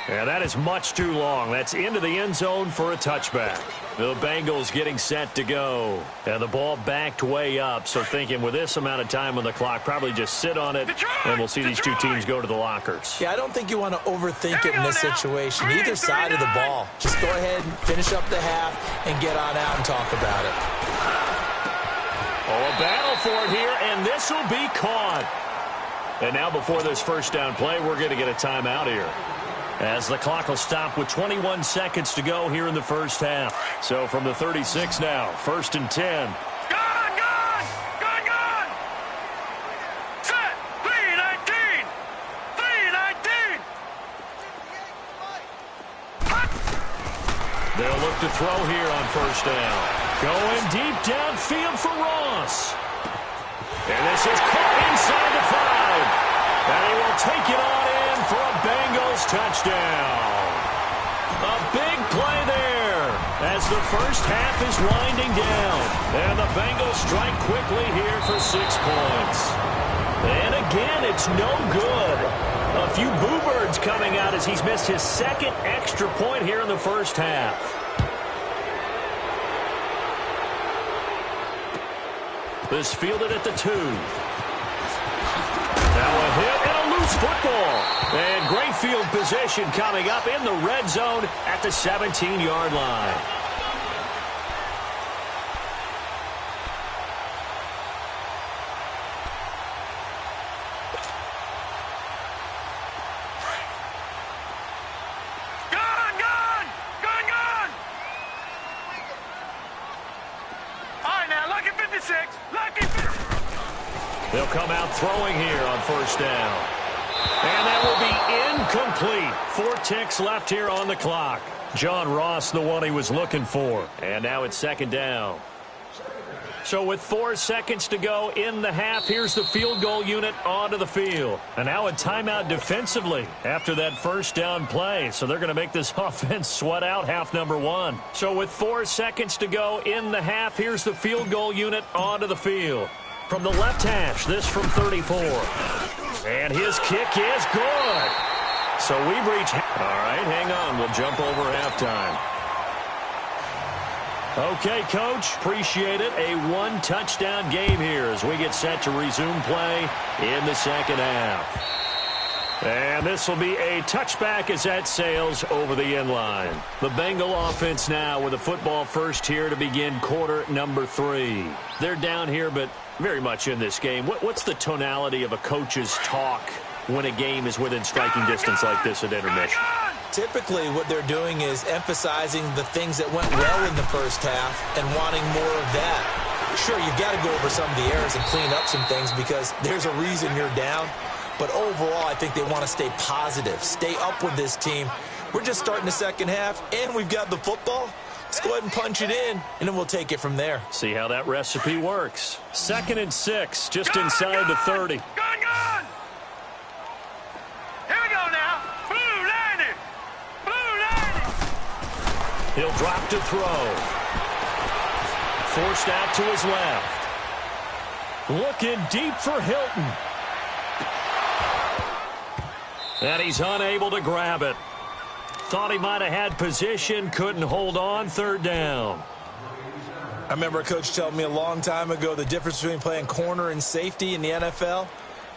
Yeah, that is much too long. That's into the end zone for a touchback. The Bengals getting set to go. And the ball backed way up, so thinking with this amount of time on the clock, probably just sit on it, and we'll see these two teams go to the lockers. Yeah, I don't think you want to overthink it in this situation. Either side of the ball. Just go ahead and finish up the half and get on out and talk about it. Oh, a battle for it here, and this will be caught. And now before this first down play, we're going to get a timeout here, as the clock will stop with 21 seconds to go here in the first half. So from the 36 now, 1st and 10. Gun! Set! 3-19! 3-19! They'll look to throw here on first down. Going deep downfield for Ross. And this is caught inside the 5. And he will take it on in for a Bengals touchdown. A big play there as the first half is winding down. And the Bengals strike quickly here for 6 points. And again, it's no good. A few boo birds coming out as he's missed his second extra point here in the first half. This fielded at the 2. Now a hit and a loose football. And great field position coming up in the red zone at the 17-yard line. Gun! All right, now, 56. Lucky 56. They'll come out throwing here on first down. And that will be incomplete. 4 ticks left here on the clock. John Ross, the one he was looking for. And now it's second down. So with 4 seconds to go in the half, here's the field goal unit onto the field. And now a timeout defensively after that first down play. So they're going to make this offense sweat out half number 1. So with 4 seconds to go in the half, here's the field goal unit onto the field. From the left hash, this from 34. And his kick is good. So we've reached... All right, hang on. We'll jump over halftime. Okay, Coach, appreciate it. A 1-touchdown game here as we get set to resume play in the second half. And this will be a touchback as that sails over the end line. The Bengal offense now with a football first here to begin quarter number 3. They're down here, but very much in this game. What's the tonality of a coach's talk when a game is within striking distance like this at intermission? Typically, what they're doing is emphasizing the things that went well in the first half and wanting more of that. Sure, you've got to go over some of the errors and clean up some things because there's a reason you're down. But overall, I think they want to stay positive, stay up with this team. We're just starting the second half, and we've got the football. Let's go ahead and punch it in, and then we'll take it from there. See how that recipe works. 2nd and 6, just inside the 30. Gun! Here we go now. Blue landing. He'll drop to throw. Forced out to his left. Looking deep for Hilton. And he's unable to grab it. Thought he might have had position, couldn't hold on, 3rd down. I remember a coach telling me a long time ago the difference between playing corner and safety in the NFL.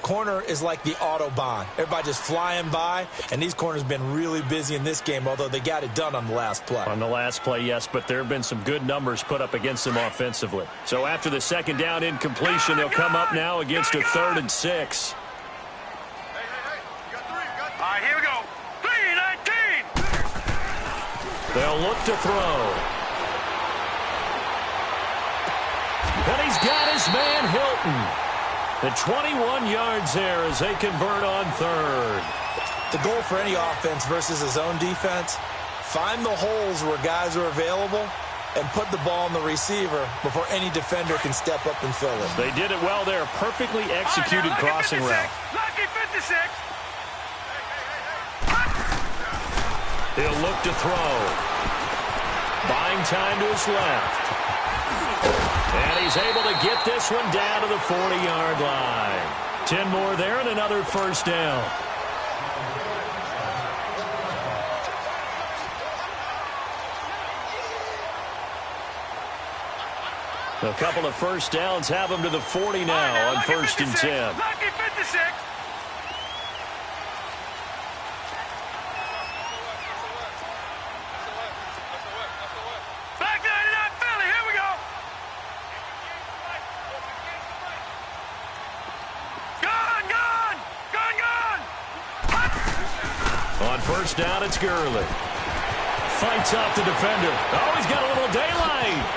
Corner is like the Autobahn. Everybody just flying by, and these corners have been really busy in this game, although they got it done on the last play. On the last play, yes, but there have been some good numbers put up against them offensively. So after the second down incompletion, they'll come up now against a 3rd and 6. All right, here we go. 3-19. They'll look to throw. And he's got his man Hilton. The 21 yards there as they convert on 3rd. The goal for any offense versus a zone defense, find the holes where guys are available and put the ball on the receiver before any defender can step up and fill it. They did it well there. Perfectly executed crossing route. Lucky 56. He'll look to throw. Buying time to his left. And he's able to get this one down to the 40-yard line. 10 more there and another first down. A couple of first downs have him to the 40 now on 1st and 10. Lucky 56. Back 99 Philly, here we go. Gun! On first down, it's Gurley. Fights off the defender. Oh, he's got a little daylight.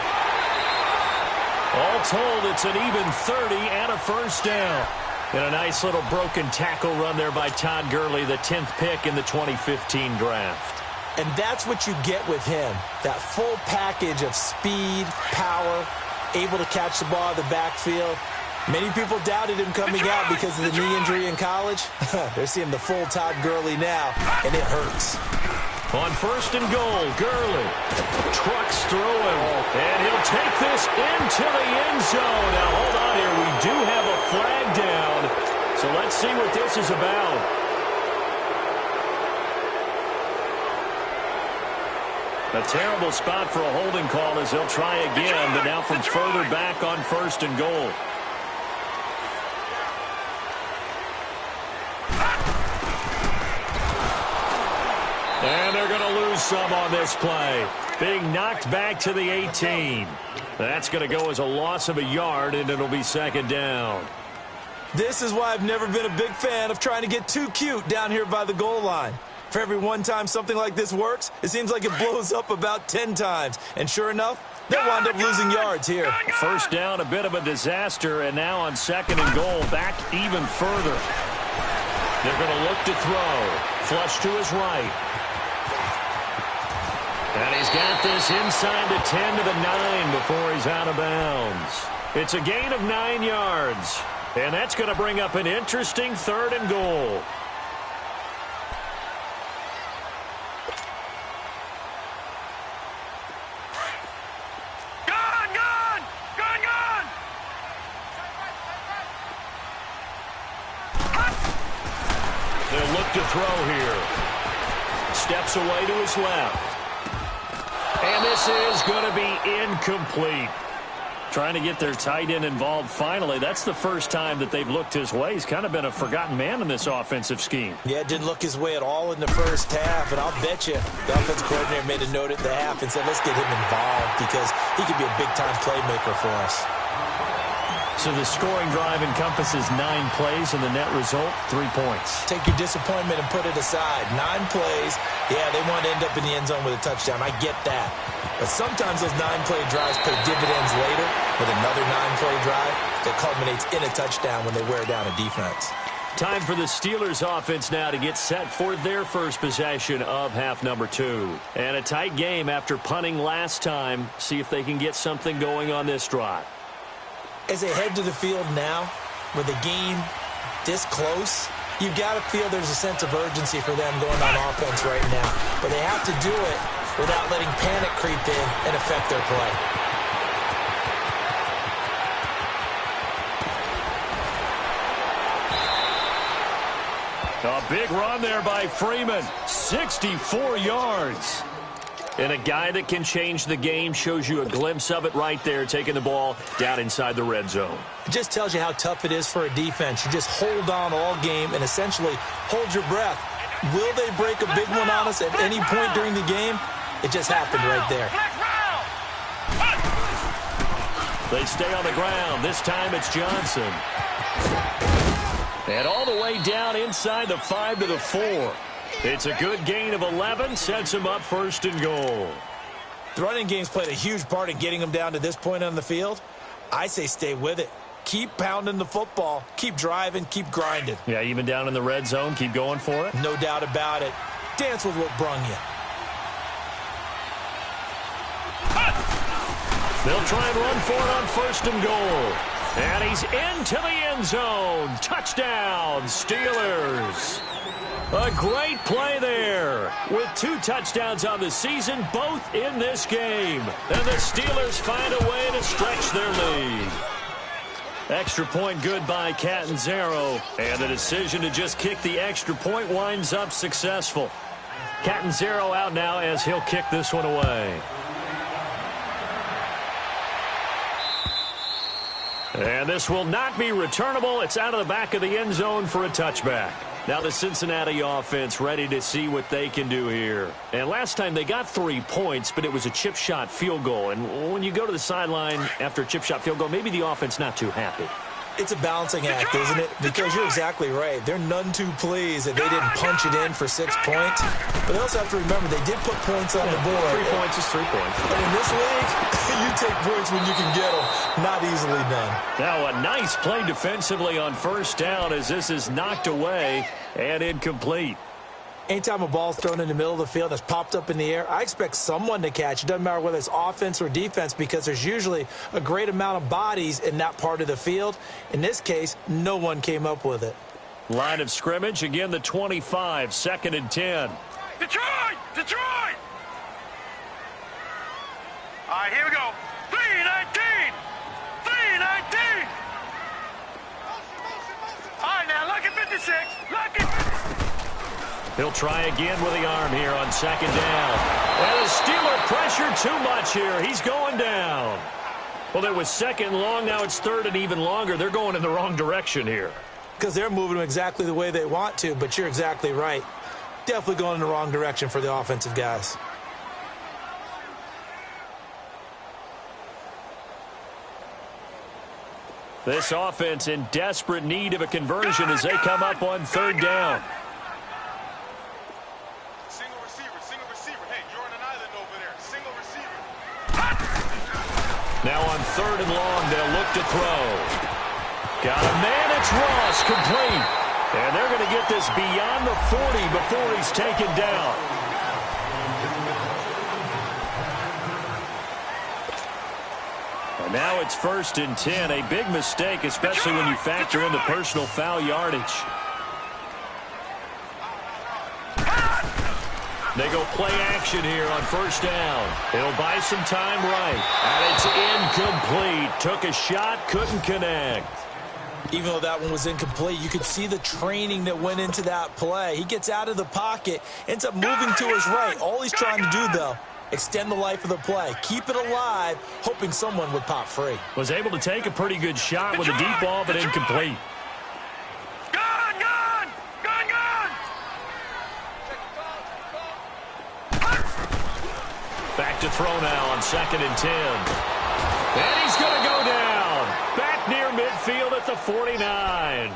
All told, it's an even 30 and a first down. And a nice little broken tackle run there by Todd Gurley, the 10th pick in the 2015 draft. And that's what you get with him, that full package of speed, power, able to catch the ball in the backfield. Many people doubted him coming out because of the knee injury in college. They're seeing the full Todd Gurley now, and it hurts. On 1st and goal, Gurley trucks through him, and he'll take this into the end zone. Now, hold on here. We do have a flag down, so let's see what this is about. A terrible spot for a holding call as they'll try again, but now from further back on 1st and goal. And they're going to lose some on this play. Being knocked back to the 18. That's going to go as a loss of a yard, and it'll be 2nd down. This is why I've never been a big fan of trying to get too cute down here by the goal line. For every one time something like this works, it seems like it blows up about 10 times. And sure enough, they'll wind up losing yards here. First down, a bit of a disaster, and now on 2nd and goal, back even further. They're going to look to throw. Flush to his right. And he's got this inside the 10 to the 9 before he's out of bounds. It's a gain of 9 yards. And that's going to bring up an interesting 3rd and goal. They'll look to throw here. Steps away to his left. And this is going to be incomplete. Trying to get their tight end involved finally. That's the first time that they've looked his way. He's kind of been a forgotten man in this offensive scheme. Yeah, it didn't look his way at all in the first half. And I'll bet you the offensive coordinator made a note at the half and said, let's get him involved because he could be a big-time playmaker for us. So the scoring drive encompasses 9 plays, and the net result, 3 points. Take your disappointment and put it aside. 9 plays. Yeah, they want to end up in the end zone with a touchdown. I get that. But sometimes those 9-play drives pay dividends later with another 9-play drive that culminates in a touchdown when they wear down a defense. Time for the Steelers offense now to get set for their first possession of half number 2. And a tight game after punting last time. See if they can get something going on this drive. As they head to the field now, with the game this close, you've got to feel there's a sense of urgency for them going on offense right now. But they have to do it without letting panic creep in and affect their play. A big run there by Freeman. 64 yards. And a guy that can change the game shows you a glimpse of it right there, taking the ball down inside the red zone. It just tells you how tough it is for a defense. You just hold on all game and essentially hold your breath. Will they break a big one on us at any point during the game? It just happened right there. They stay on the ground. This time it's Johnson. And all the way down inside the 5 to the 4. It's a good gain of 11, sets him up 1st and goal. The running game's played a huge part in getting them down to this point on the field. I say stay with it. Keep pounding the football. Keep driving. Keep grinding. Yeah, even down in the red zone, keep going for it. No doubt about it. Dance with what brung you. They'll try and run for it on 1st and goal. And he's into the end zone. Touchdown, Steelers. A great play there with 2 touchdowns on the season, both in this game. And the Steelers find a way to stretch their lead. Extra point good by Catanzaro. And the decision to just kick the extra point winds up successful. Catanzaro out now as he'll kick this one away. And this will not be returnable. It's out of the back of the end zone for a touchback. Now the Cincinnati offense ready to see what they can do here. And last time they got 3 points, but it was a chip shot field goal. And when you go to the sideline after a chip shot field goal, maybe the offense not too happy. It's a balancing act, isn't it? Because you're exactly right. They're none too pleased that they didn't punch it in for 6 points. But they also have to remember they did put points on the board. 3 points is 3 points. But in this league, you take points when you can get them. Not easily done. Now a nice play defensively on 1st down as this is knocked away and incomplete. Anytime a ball's thrown in the middle of the field that's popped up in the air, I expect someone to catch. It doesn't matter whether it's offense or defense because there's usually a great amount of bodies in that part of the field. In this case, no one came up with it. Line of scrimmage, again the 25, 2nd and 10. Detroit! Detroit! All right, here we go. 3-19! 3-19! All right, now, look at 56. Look at... He'll try again with the arm here on 2nd down. And the Steeler pressure too much here. He's going down. Well, it was 2nd long. Now it's 3rd and even longer. They're going in the wrong direction here. Because they're moving them exactly the way they want to, but you're exactly right. Definitely going in the wrong direction for the offensive guys. This offense in desperate need of a conversion as they come up on 3rd down. Now on 3rd and long, they'll look to throw. Got a man, it's Ross, complete. And they're going to get this beyond the 40 before he's taken down. And now it's 1st and 10. A big mistake, especially when you factor in the personal foul yardage. They go play action here on 1st down. It'll buy some time right. And it's incomplete. Took a shot, couldn't connect. Even though that one was incomplete, you could see the training that went into that play. He gets out of the pocket, ends up moving to his right. All he's trying to do, though, extend the life of the play. Keep it alive, hoping someone would pop free. Was able to take a pretty good shot with a deep ball, but incomplete. Back to throw now on 2nd and 10. And he's going to go down. Back near midfield at the 49.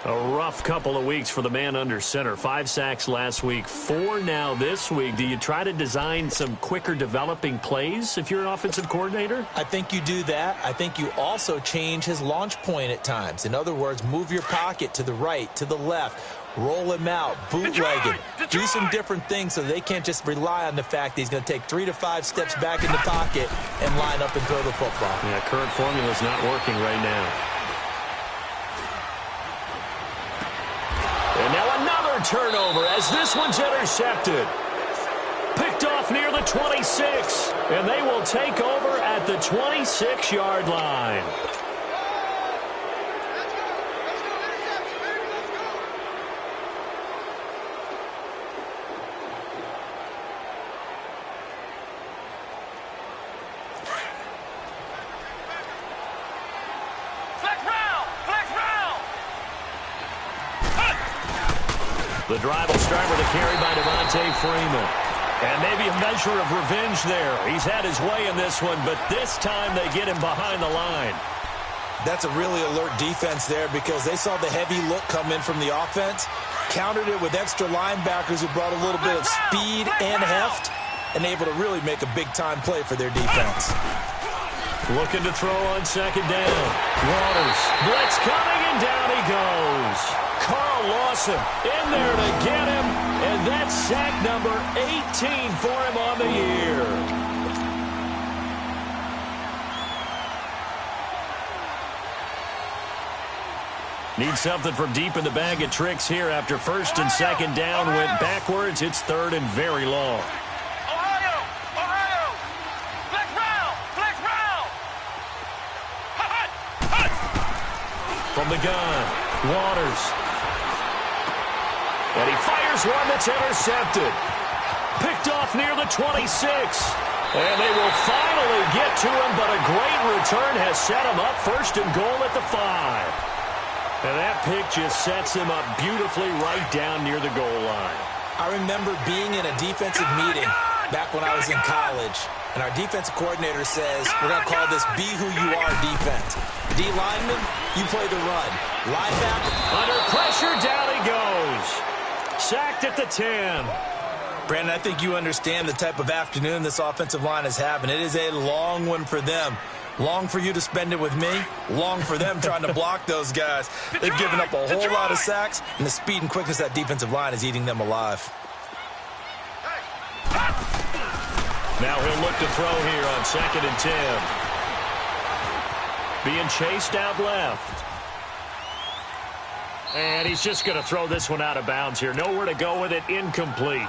A rough couple of weeks for the man under center. 5 sacks last week, 4 now this week. Do you try to design some quicker developing plays if you're an offensive coordinator? I think you do that. I think you also change his launch point at times. In other words, move your pocket to the right, to the left. Roll him out, bootleg him, do some different things so they can't just rely on the fact that he's going to take 3 to 5 steps back in the pocket and line up and throw the football. Yeah, current formula is not working right now. And now another turnover as this one's intercepted. Picked off near the 26, and they will take over at the 26-yard line. The drive will start with a carry by Devontae Freeman. And maybe a measure of revenge there. He's had his way in this one, but this time they get him behind the line. That's a really alert defense there because they saw the heavy look come in from the offense, countered it with extra linebackers who brought a little bit of speed and heft, and able to really make a big-time play for their defense. Looking to throw on 2nd down. Waters, blitz coming, and down he goes. Carl Lawson in there to get him, and that's sack number 18 for him on the year. Need something from deep in the bag of tricks here after 1st and 2nd down went backwards. It's 3rd and very long. From the gun, Waters. And he fires one that's intercepted. Picked off near the 26. And they will finally get to him, but a great return has set him up 1st and goal at the 5. And that pick just sets him up beautifully right down near the goal line. I remember being in a defensive meeting back when I was in college, and our defensive coordinator says, we're going to call this Be Who You Are defense. D lineman, you play the run. Linebacker. Under pressure, down he goes. Sacked at the 10. Brandon, I think you understand the type of afternoon this offensive line is having. It is a long one for them. Long for you to spend it with me. Long for them trying to block those guys. They've given up a whole lot of sacks, and the speed and quickness of that defensive line is eating them alive. Now he'll look to throw here on 2nd and 10. Being chased out left. And he's just going to throw this one out of bounds here. Nowhere to go with it. Incomplete.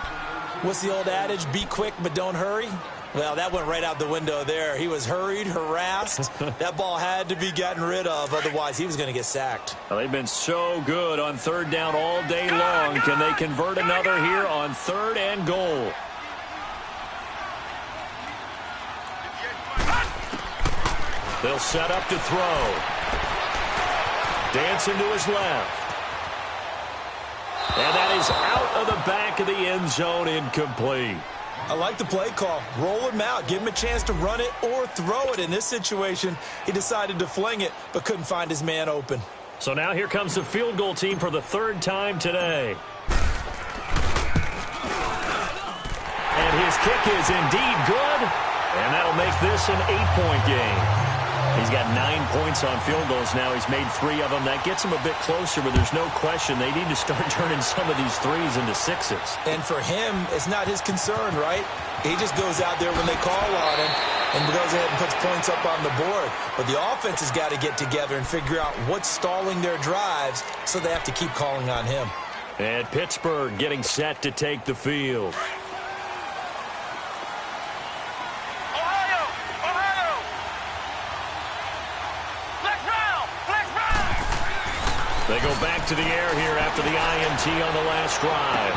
What's the old adage? Be quick, but don't hurry. Well, that went right out the window there. He was hurried, harassed. That ball had to be gotten rid of. Otherwise, he was going to get sacked. Well, they've been so good on 3rd down all day long. Can they convert another here on 3rd and goal? They'll set up to throw. Dancing to his left. And that is out of the back of the end zone, incomplete. I like the play call. Roll him out. Give him a chance to run it or throw it. In this situation, he decided to fling it, but couldn't find his man open. So now here comes the field goal team for the 3rd time today. And his kick is indeed good, and that'll make this an 8-point game. He's got 9 points on field goals now. He's made 3 of them. That gets him a bit closer, but there's no question they need to start turning some of these threes into sixes. And for him, it's not his concern, right? He just goes out there when they call on him and goes ahead and puts points up on the board. But the offense has got to get together and figure out what's stalling their drives, so they have to keep calling on him. And Pittsburgh getting set to take the field. They go back to the air here after the INT on the last drive.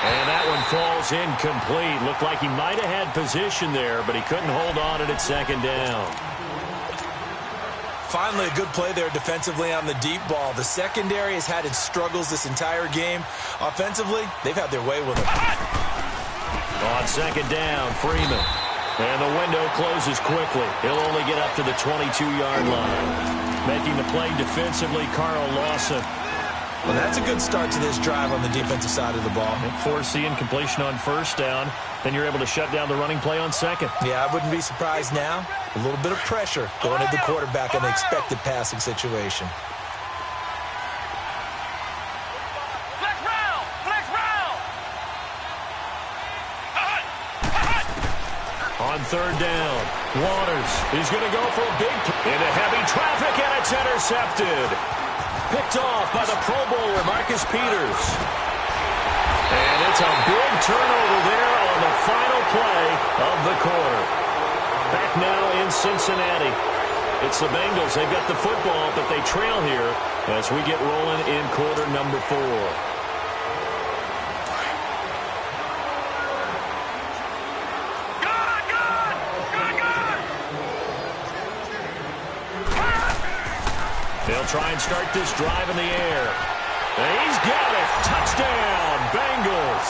And that one falls incomplete. Looked like he might have had position there, but he couldn't hold on at second down. Finally, a good play there defensively on the deep ball. The secondary has had its struggles this entire game. Offensively, they've had their way with it. On second down, Freeman. And the window closes quickly. He'll only get up to the 22-yard line. Making the play defensively, Carl Lawson. Well, that's a good start to this drive on the defensive side of the ball. Forcing completion on first down. Then you're able to shut down the running play on second. Yeah, I wouldn't be surprised now. A little bit of pressure going at the quarterback in the expected passing situation. On third down, Waters is going to go for a big into heavy traffic, and it's intercepted. Picked off by the Pro Bowler, Marcus Peters. And it's a big turnover there on the final play of the quarter. Back now in Cincinnati. It's the Bengals. They've got the football, but they trail here as we get rolling in quarter number 4. They'll try and start this drive in the air. And he's got it. Touchdown, Bengals.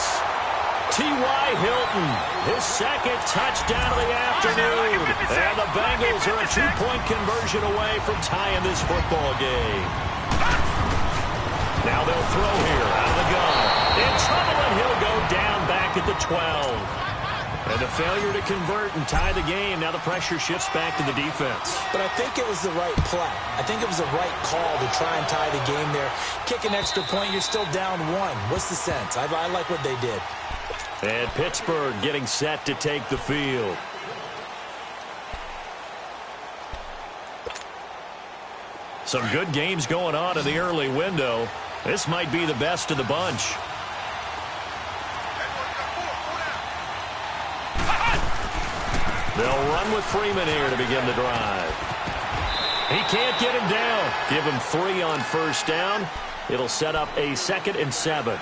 T.Y. Hilton, his second touchdown of the afternoon. And the Bengals are a 2-point conversion away from tying this football game. Now they'll throw here out of the gun. In trouble, and he'll go down back at the 12. And a failure to convert and tie the game. Now the pressure shifts back to the defense. But I think it was the right play. I think it was the right call to try and tie the game there. Kick an extra point, you're still down 1. What's the sense? I like what they did. And Pittsburgh getting set to take the field. Some good games going on in the early window. This might be the best of the bunch. They'll run with Freeman here to begin the drive. He can't get him down. Give him 3 on first down. It'll set up a 2nd and 7.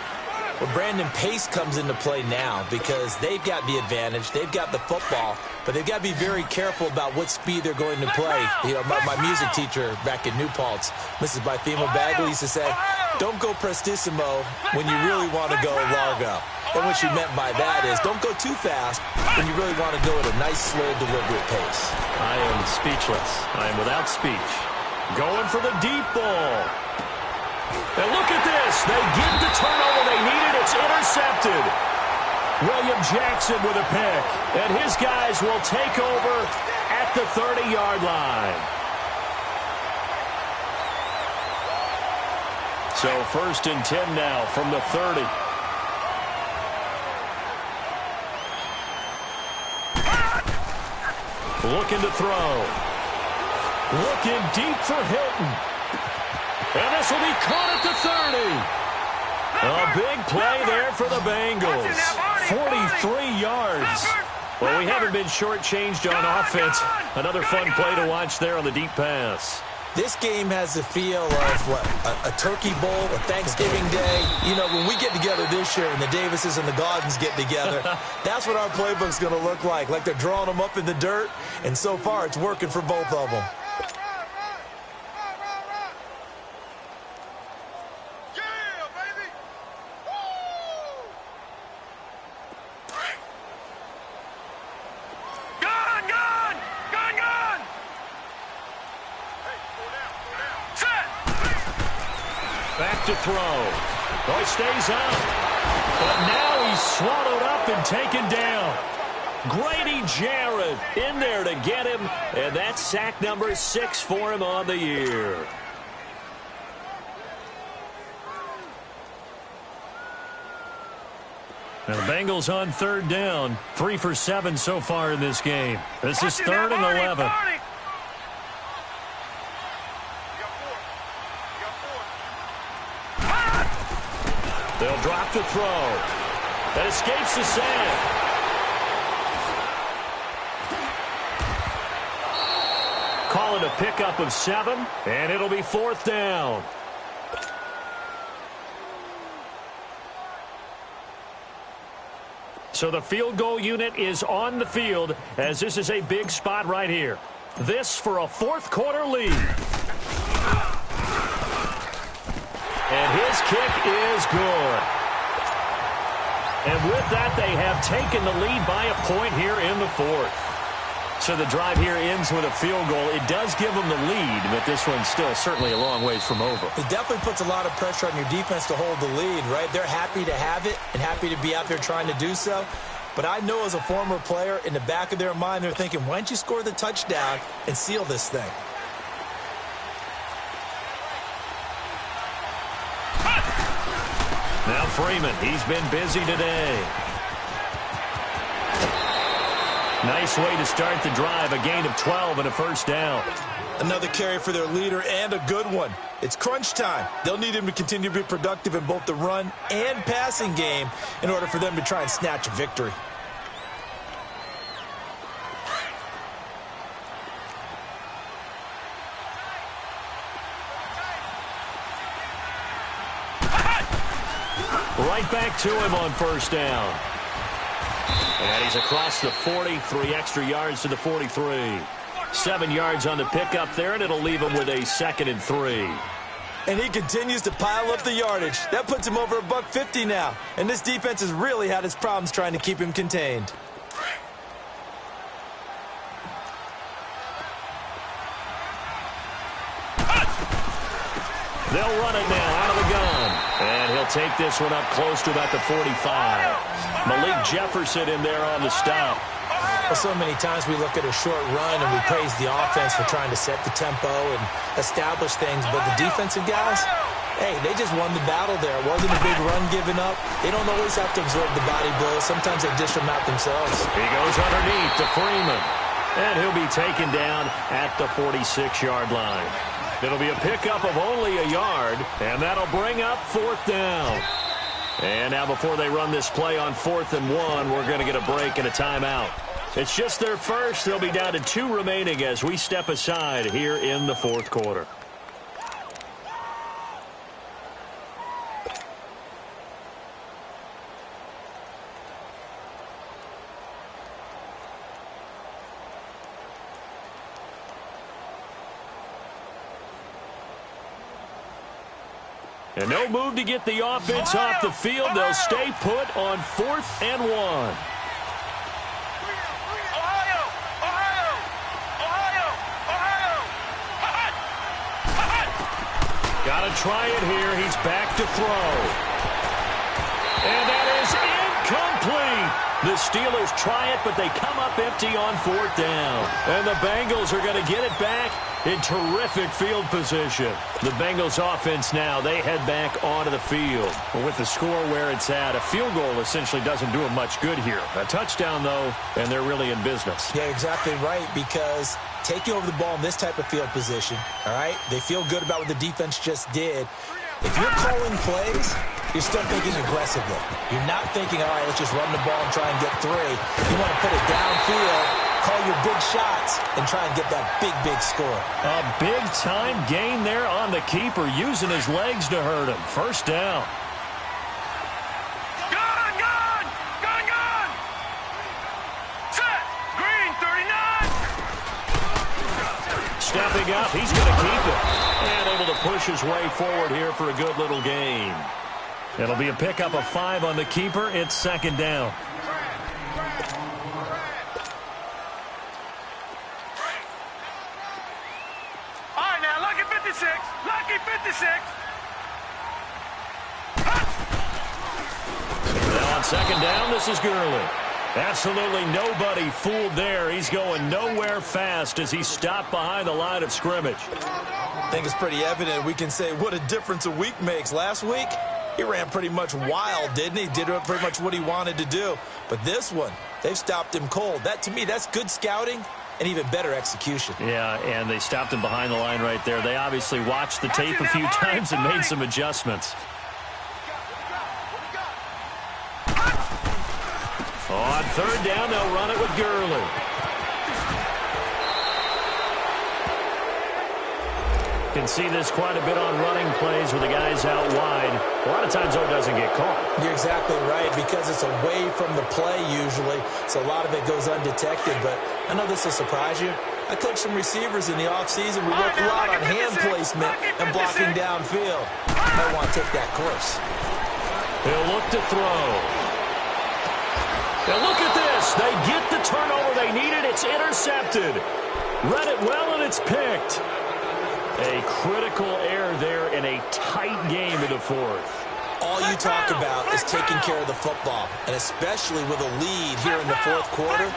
Well, Brandon, pace comes into play now because they've got the advantage. They've got the football, but they've got to be very careful about what speed they're going to play. You know, my music teacher back in New Paltz, Mrs. Bythema Bagley, used to say, don't go prestissimo when you really want to go largo. And what she meant by that is don't go too fast when you really want to go at a nice, slow, deliberate pace. I am speechless. I am without speech. Going for the deep ball. And look at this. They get the turnover they needed. It's intercepted. William Jackson with a pick. And his guys will take over at the 30-yard line. So 1st and 10 now from the 30. Looking to throw. Looking deep for Hilton. And this will be caught at the 30. A big play there for the Bengals. 43 yards. Well, we haven't been shortchanged on offense. Another fun play to watch there on the deep pass. This game has the feel of, what, a turkey bowl, a Thanksgiving day. You know, when we get together this year and the Davises and the Gaudens get together, that's what our playbook's going to look like. Like they're drawing them up in the dirt, and so far it's working for both of them. Back to throw. Oh, he stays up. But now he's swallowed up and taken down. Grady Jarrett it. In there to get him, and that's sack number 6 for him on the year. Now the Bengals on 3rd down. 3 for 7 so far in this game. This is 3rd and 11. They'll drop the throw. That escapes the sack. Call it a pickup of 7, and it'll be 4th down. So the field goal unit is on the field as this is a big spot right here. This for a 4th quarter lead. And his kick is good. And with that, they have taken the lead by a point here in the 4th. So the drive here ends with a field goal. It does give them the lead, but this one's still certainly a long ways from over. It definitely puts a lot of pressure on your defense to hold the lead, right? They're happy to have it and happy to be out there trying to do so. But I know as a former player, in the back of their mind, they're thinking, why don't you score the touchdown and seal this thing? Now Freeman, he's been busy today. Nice way to start the drive, a gain of 12 and a 1st down. Another carry for their leader and a good one. It's crunch time. They'll need him to continue to be productive in both the run and passing game in order for them to try and snatch a victory. Right back to him on 1st down. And he's across the 40, 3 extra yards to the 43. 7 yards on the pickup there, and it'll leave him with a 2nd and 3. And he continues to pile up the yardage. That puts him over $150 now. And this defense has really had its problems trying to keep him contained. They'll run it now out of the gun. And he'll take this one up close to about the 45. Malik Jefferson in there on the stop. Well, so many times we look at a short run and we praise the offense for trying to set the tempo and establish things. But the defensive guys, hey, they just won the battle there. It wasn't a big run given up. They don't always have to absorb the body blows. Sometimes they dish them out themselves. He goes underneath to Freeman. And he'll be taken down at the 46-yard line. It'll be a pickup of only a yard, and that'll bring up 4th down. And now before they run this play on 4th and 1, we're going to get a break and a timeout. It's just their first. They'll be down to 2 remaining as we step aside here in the 4th quarter. And no move to get the offense off the field. They'll stay put on 4th and 1. Got to try it here. He's back to throw. And that is incomplete. The Steelers try it, but they come up empty on 4th down. And the Bengals are going to get it back in terrific field position. The Bengals offense now, they head back onto the field. But with the score where it's at, a field goal essentially doesn't do them much good here. A touchdown, though, and they're really in business. Yeah, exactly right, because taking over the ball in this type of field position, all right, they feel good about what the defense just did. If you're calling plays, you're still thinking aggressively. You're not thinking, all right, let's just run the ball and try and get 3. You want to put it downfield, call your big shots, and try and get that big, big score. A big-time gain there on the keeper, using his legs to hurt him. 1st down. Gun, gun! Gun, gun! Set! Green, 39! Stepping up, he's going to keep it. And able to push his way forward here for a good little gain. It'll be a pickup of 5 on the keeper. It's 2nd down. All right, now, lucky 56. Lucky 56. Now on 2nd down, this is Gurley. Absolutely nobody fooled there. He's going nowhere fast as he stopped behind the line of scrimmage. I think it's pretty evident. We can say what a difference a week makes. Last week, he ran pretty much wild, didn't he? Did pretty much what he wanted to do. But this one, they've stopped him cold. That, to me, that's good scouting and even better execution. Yeah, and they stopped him behind the line right there. They obviously watched the tape a few times and made some adjustments. On third down, they'll run it with Gurley. Can see this quite a bit on running plays with the guys out wide. A lot of times, though, it doesn't get caught. You're exactly right, because it's away from the play usually, so a lot of it goes undetected. But I know this will surprise you. I coached some receivers in the offseason. We worked a lot on hand placement and blocking downfield. Might want to take that course. He'll look to throw. Now look at this. They get the turnover they needed. It's intercepted. Read it well, and it's picked. A critical error there in a tight game in the fourth. All you talk about is taking care of the football, and especially with a lead here in the fourth quarter,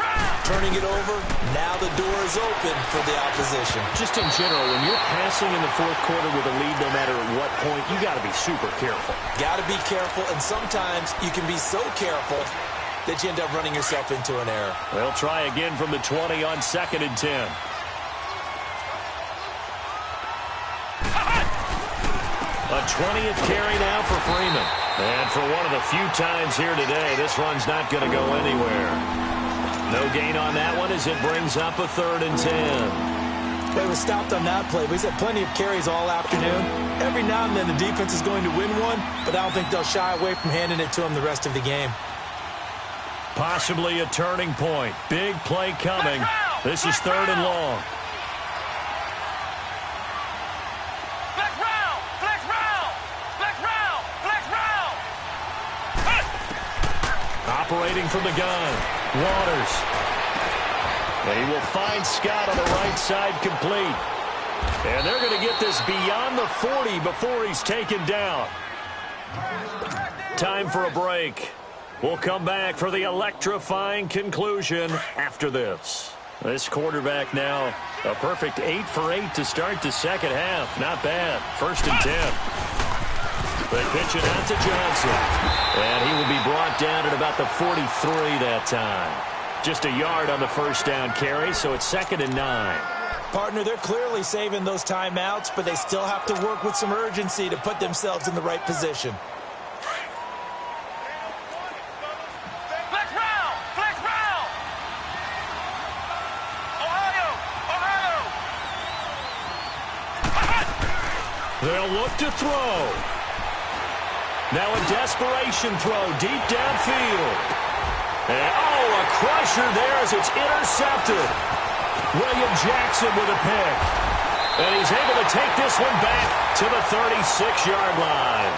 turning it over, now the door is open for the opposition. Just in general, when you're passing in the fourth quarter with a lead, no matter at what point, you got to be super careful. Got to be careful, and sometimes you can be so careful that you end up running yourself into an error. They'll try again from the 20 on 2nd and 10. A 20th carry now for Freeman. And for one of the few times here today, this run's not going to go anywhere. No gain on that one as it brings up a 3rd and 10. Well, he was stopped on that play, but he's had plenty of carries all afternoon. Every now and then the defense is going to win one, but I don't think they'll shy away from handing it to him the rest of the game. Possibly a turning point. Big play coming. This is 3rd and long. Operating from the gun, Waters. And he will find Scott on the right side complete. And they're going to get this beyond the 40 before he's taken down. Time for a break. We'll come back for the electrifying conclusion after this. This quarterback now, a perfect 8 for 8 to start the second half. Not bad. 1st and 10. They pitch it out to Johnson. And he will be brought down at about the 43 that time. Just a yard on the 1st down carry, so it's 2nd and 9. Partner, they're clearly saving those timeouts, but they still have to work with some urgency to put themselves in the right position. Flex round! Flex round! Ohio! Ohio! They'll look to throw. Now a desperation throw deep downfield. And, a crusher there as it's intercepted. William Jackson with a pick. And he's able to take this one back to the 36-yard line.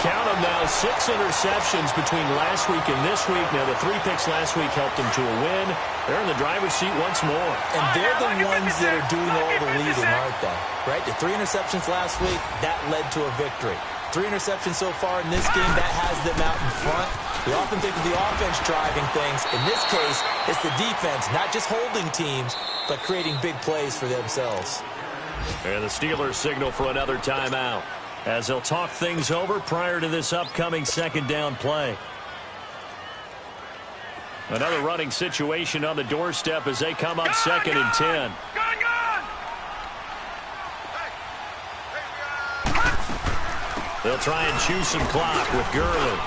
Count them now, 6 interceptions between last week and this week. Now, the 3 picks last week helped them to a win. They're in the driver's seat once more. And they're the ones that are doing all the leading, aren't they? Right? The 3 interceptions last week, that led to a victory. 3 interceptions so far in this game, that has them out in front. We often think of the offense driving things. In this case, it's the defense, not just holding teams, but creating big plays for themselves. And the Steelers signal for another timeout as they'll talk things over prior to this upcoming 2nd down play. Another running situation on the doorstep as they come up 2nd and 10. They'll try and chew some clock with Gurley.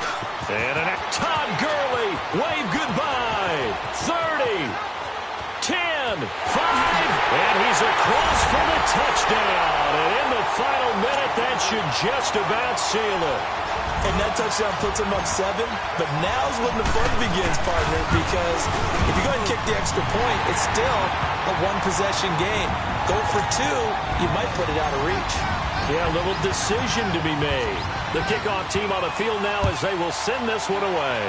And Todd Gurley, wave goodbye. 30, 10, 5, and he's across for the touchdown. And in the final minute, that should just about seal it. And that touchdown puts him up 7, but now's when the fun begins, partner, because if you go and kick the extra point, it's still a 1-possession game. Go for 2, you might put it out of reach. Yeah, a little decision to be made. The kickoff team on the field now as they will send this one away.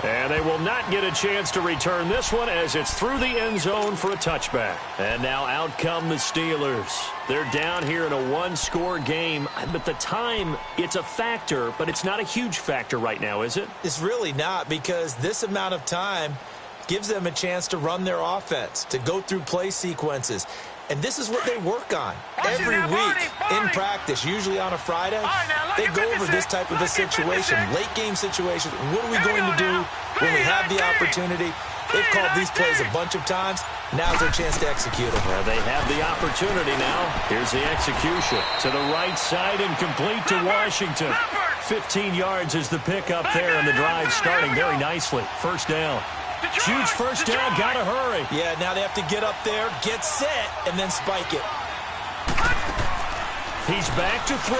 And they will not get a chance to return this one as it's through the end zone for a touchback. And now out come the Steelers. They're down here in a one-score game. But the time, it's a factor, but it's not a huge factor right now, is it? It's really not, because this amount of time gives them a chance to run their offense, to go through play sequences. And this is what they work on every week in practice, usually on a Friday. They go over this type of a situation, late-game situation. What are we going to do when we have the opportunity? They've called these plays a bunch of times. Now's their chance to execute them. Well, they have the opportunity now. Here's the execution. To the right side and complete to Washington. 15 yards is the pickup there, and the drive starting very nicely. First down. Huge first down, gotta hurry. Yeah, now they have to get up there, get set, and then spike it. He's back to throw.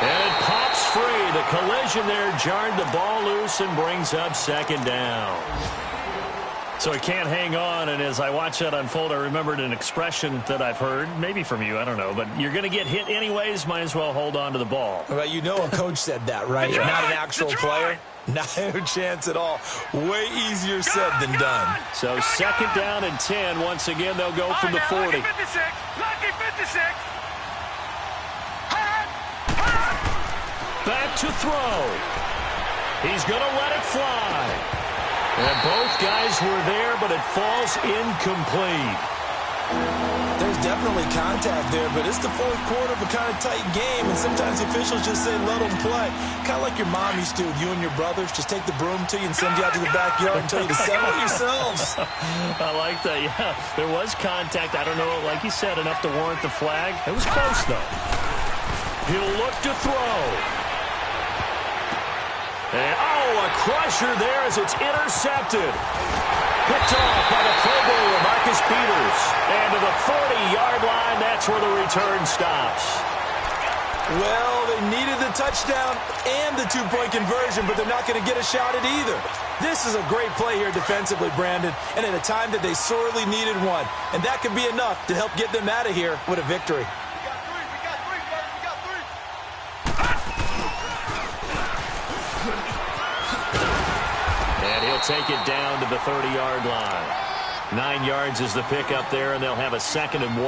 And it pops free. The collision there jarred the ball loose and brings up second down. So he can't hang on, and as I watch that unfold, I remembered an expression that I've heard, maybe from you, I don't know, but you're going to get hit anyways, might as well hold on to the ball. Well, you know a coach said that, right? Not an actual player. Not a chance at all. Way easier said than done. So second down and 10. Once again, they'll go from the 40. Lucky 56. Lucky 56. Back to throw. He's going to let it fly. And both guys were there, but it falls incomplete. There's definitely contact there, but it's the fourth quarter of a kind of tight game, and sometimes the officials just say, let them play. Kind of like your mom used to, you and your brothers, just take the broom to you and send you out to the backyard and tell you to settle yourselves. I like that, yeah. There was contact. I don't know, like you said, enough to warrant the flag. It was close, though. He'll look to throw. And, a crusher there as it's intercepted. Picked off by the Pro Bowler, Marcus Peters. And to the 40-yard line, that's where the return stops. Well, they needed the touchdown and the two-point conversion, but they're not going to get a shot at either. This is a great play here defensively, Brandon, and at a time that they sorely needed one. And that could be enough to help get them out of here with a victory. Take it down to the 30-yard line. 9 yards is the pickup there, and they'll have a 2nd and 1.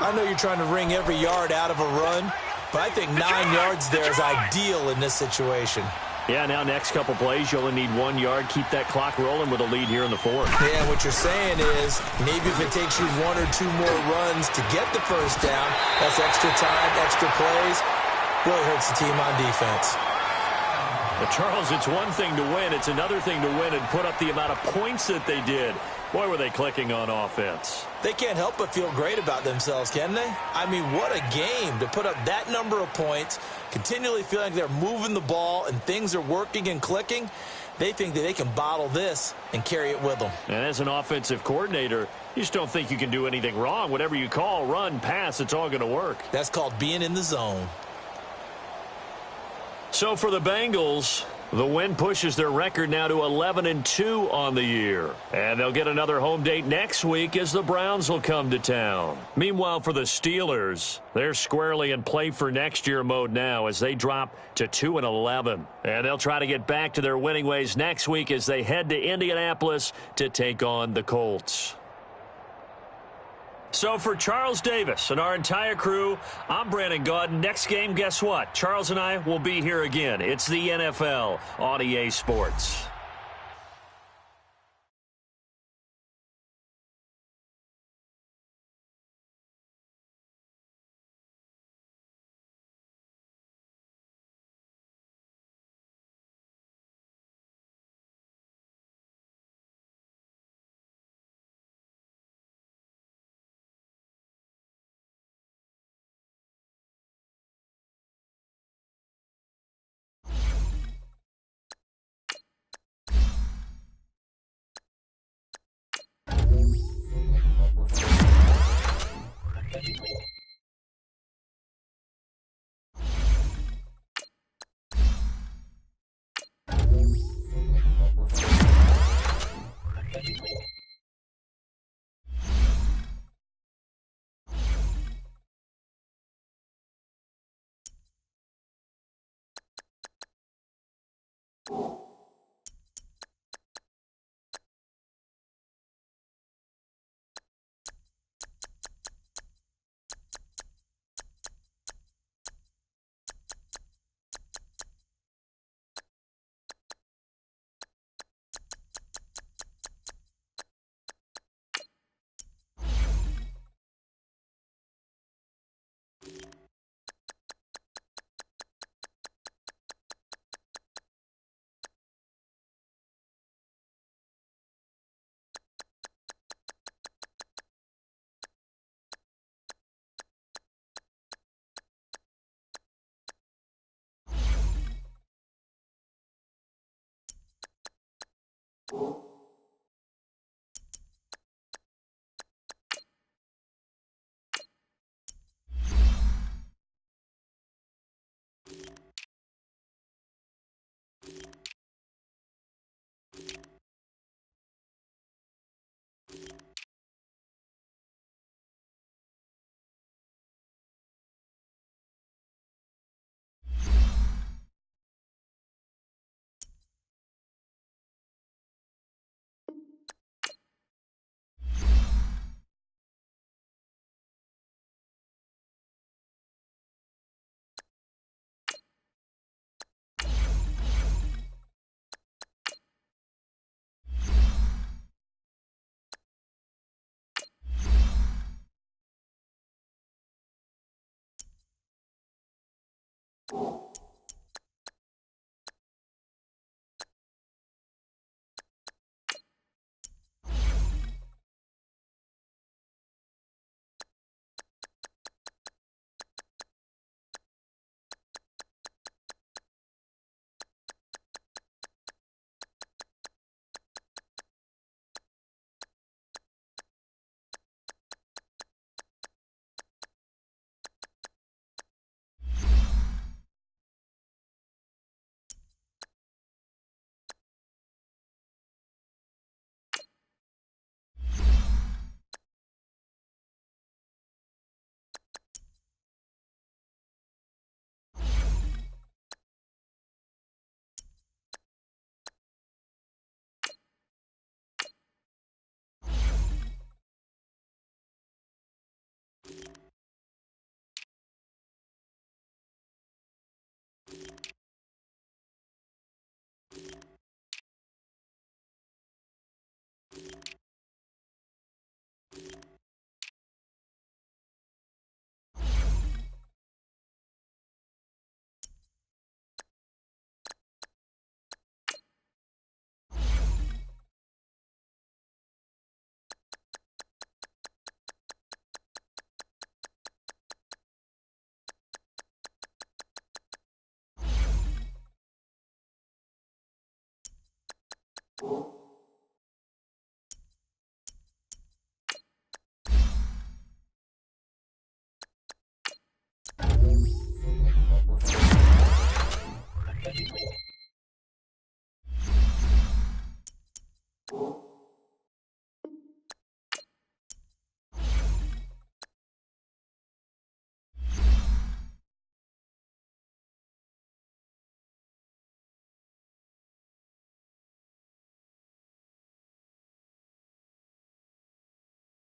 I know you're trying to wring every yard out of a run, but I think 9 yards there is ideal in this situation. Yeah, now next couple plays, you only need 1 yard. Keep that clock rolling with a lead here in the 4th. Yeah, what you're saying is maybe if it takes you 1 or 2 more runs to get the first down, that's extra time, extra plays, really hurts the team on defense. But, Charles, it's one thing to win. It's another thing to win and put up the amount of points that they did. Boy, were they clicking on offense. They can't help but feel great about themselves, can they? I mean, what a game to put up that number of points, continually feeling like they're moving the ball and things are working and clicking. They think that they can bottle this and carry it with them. And as an offensive coordinator, you just don't think you can do anything wrong. Whatever you call, run, pass, it's all going to work. That's called being in the zone. So for the Bengals, the win pushes their record now to 11-2 on the year. And they'll get another home date next week as the Browns will come to town. Meanwhile, for the Steelers, they're squarely in play for next year mode now as they drop to 2-11. And they'll try to get back to their winning ways next week as they head to Indianapolis to take on the Colts. So for Charles Davis and our entire crew, I'm Brandon Gaudin. Next game, guess what? Charles and I will be here again. It's the NFL on EA Sports. you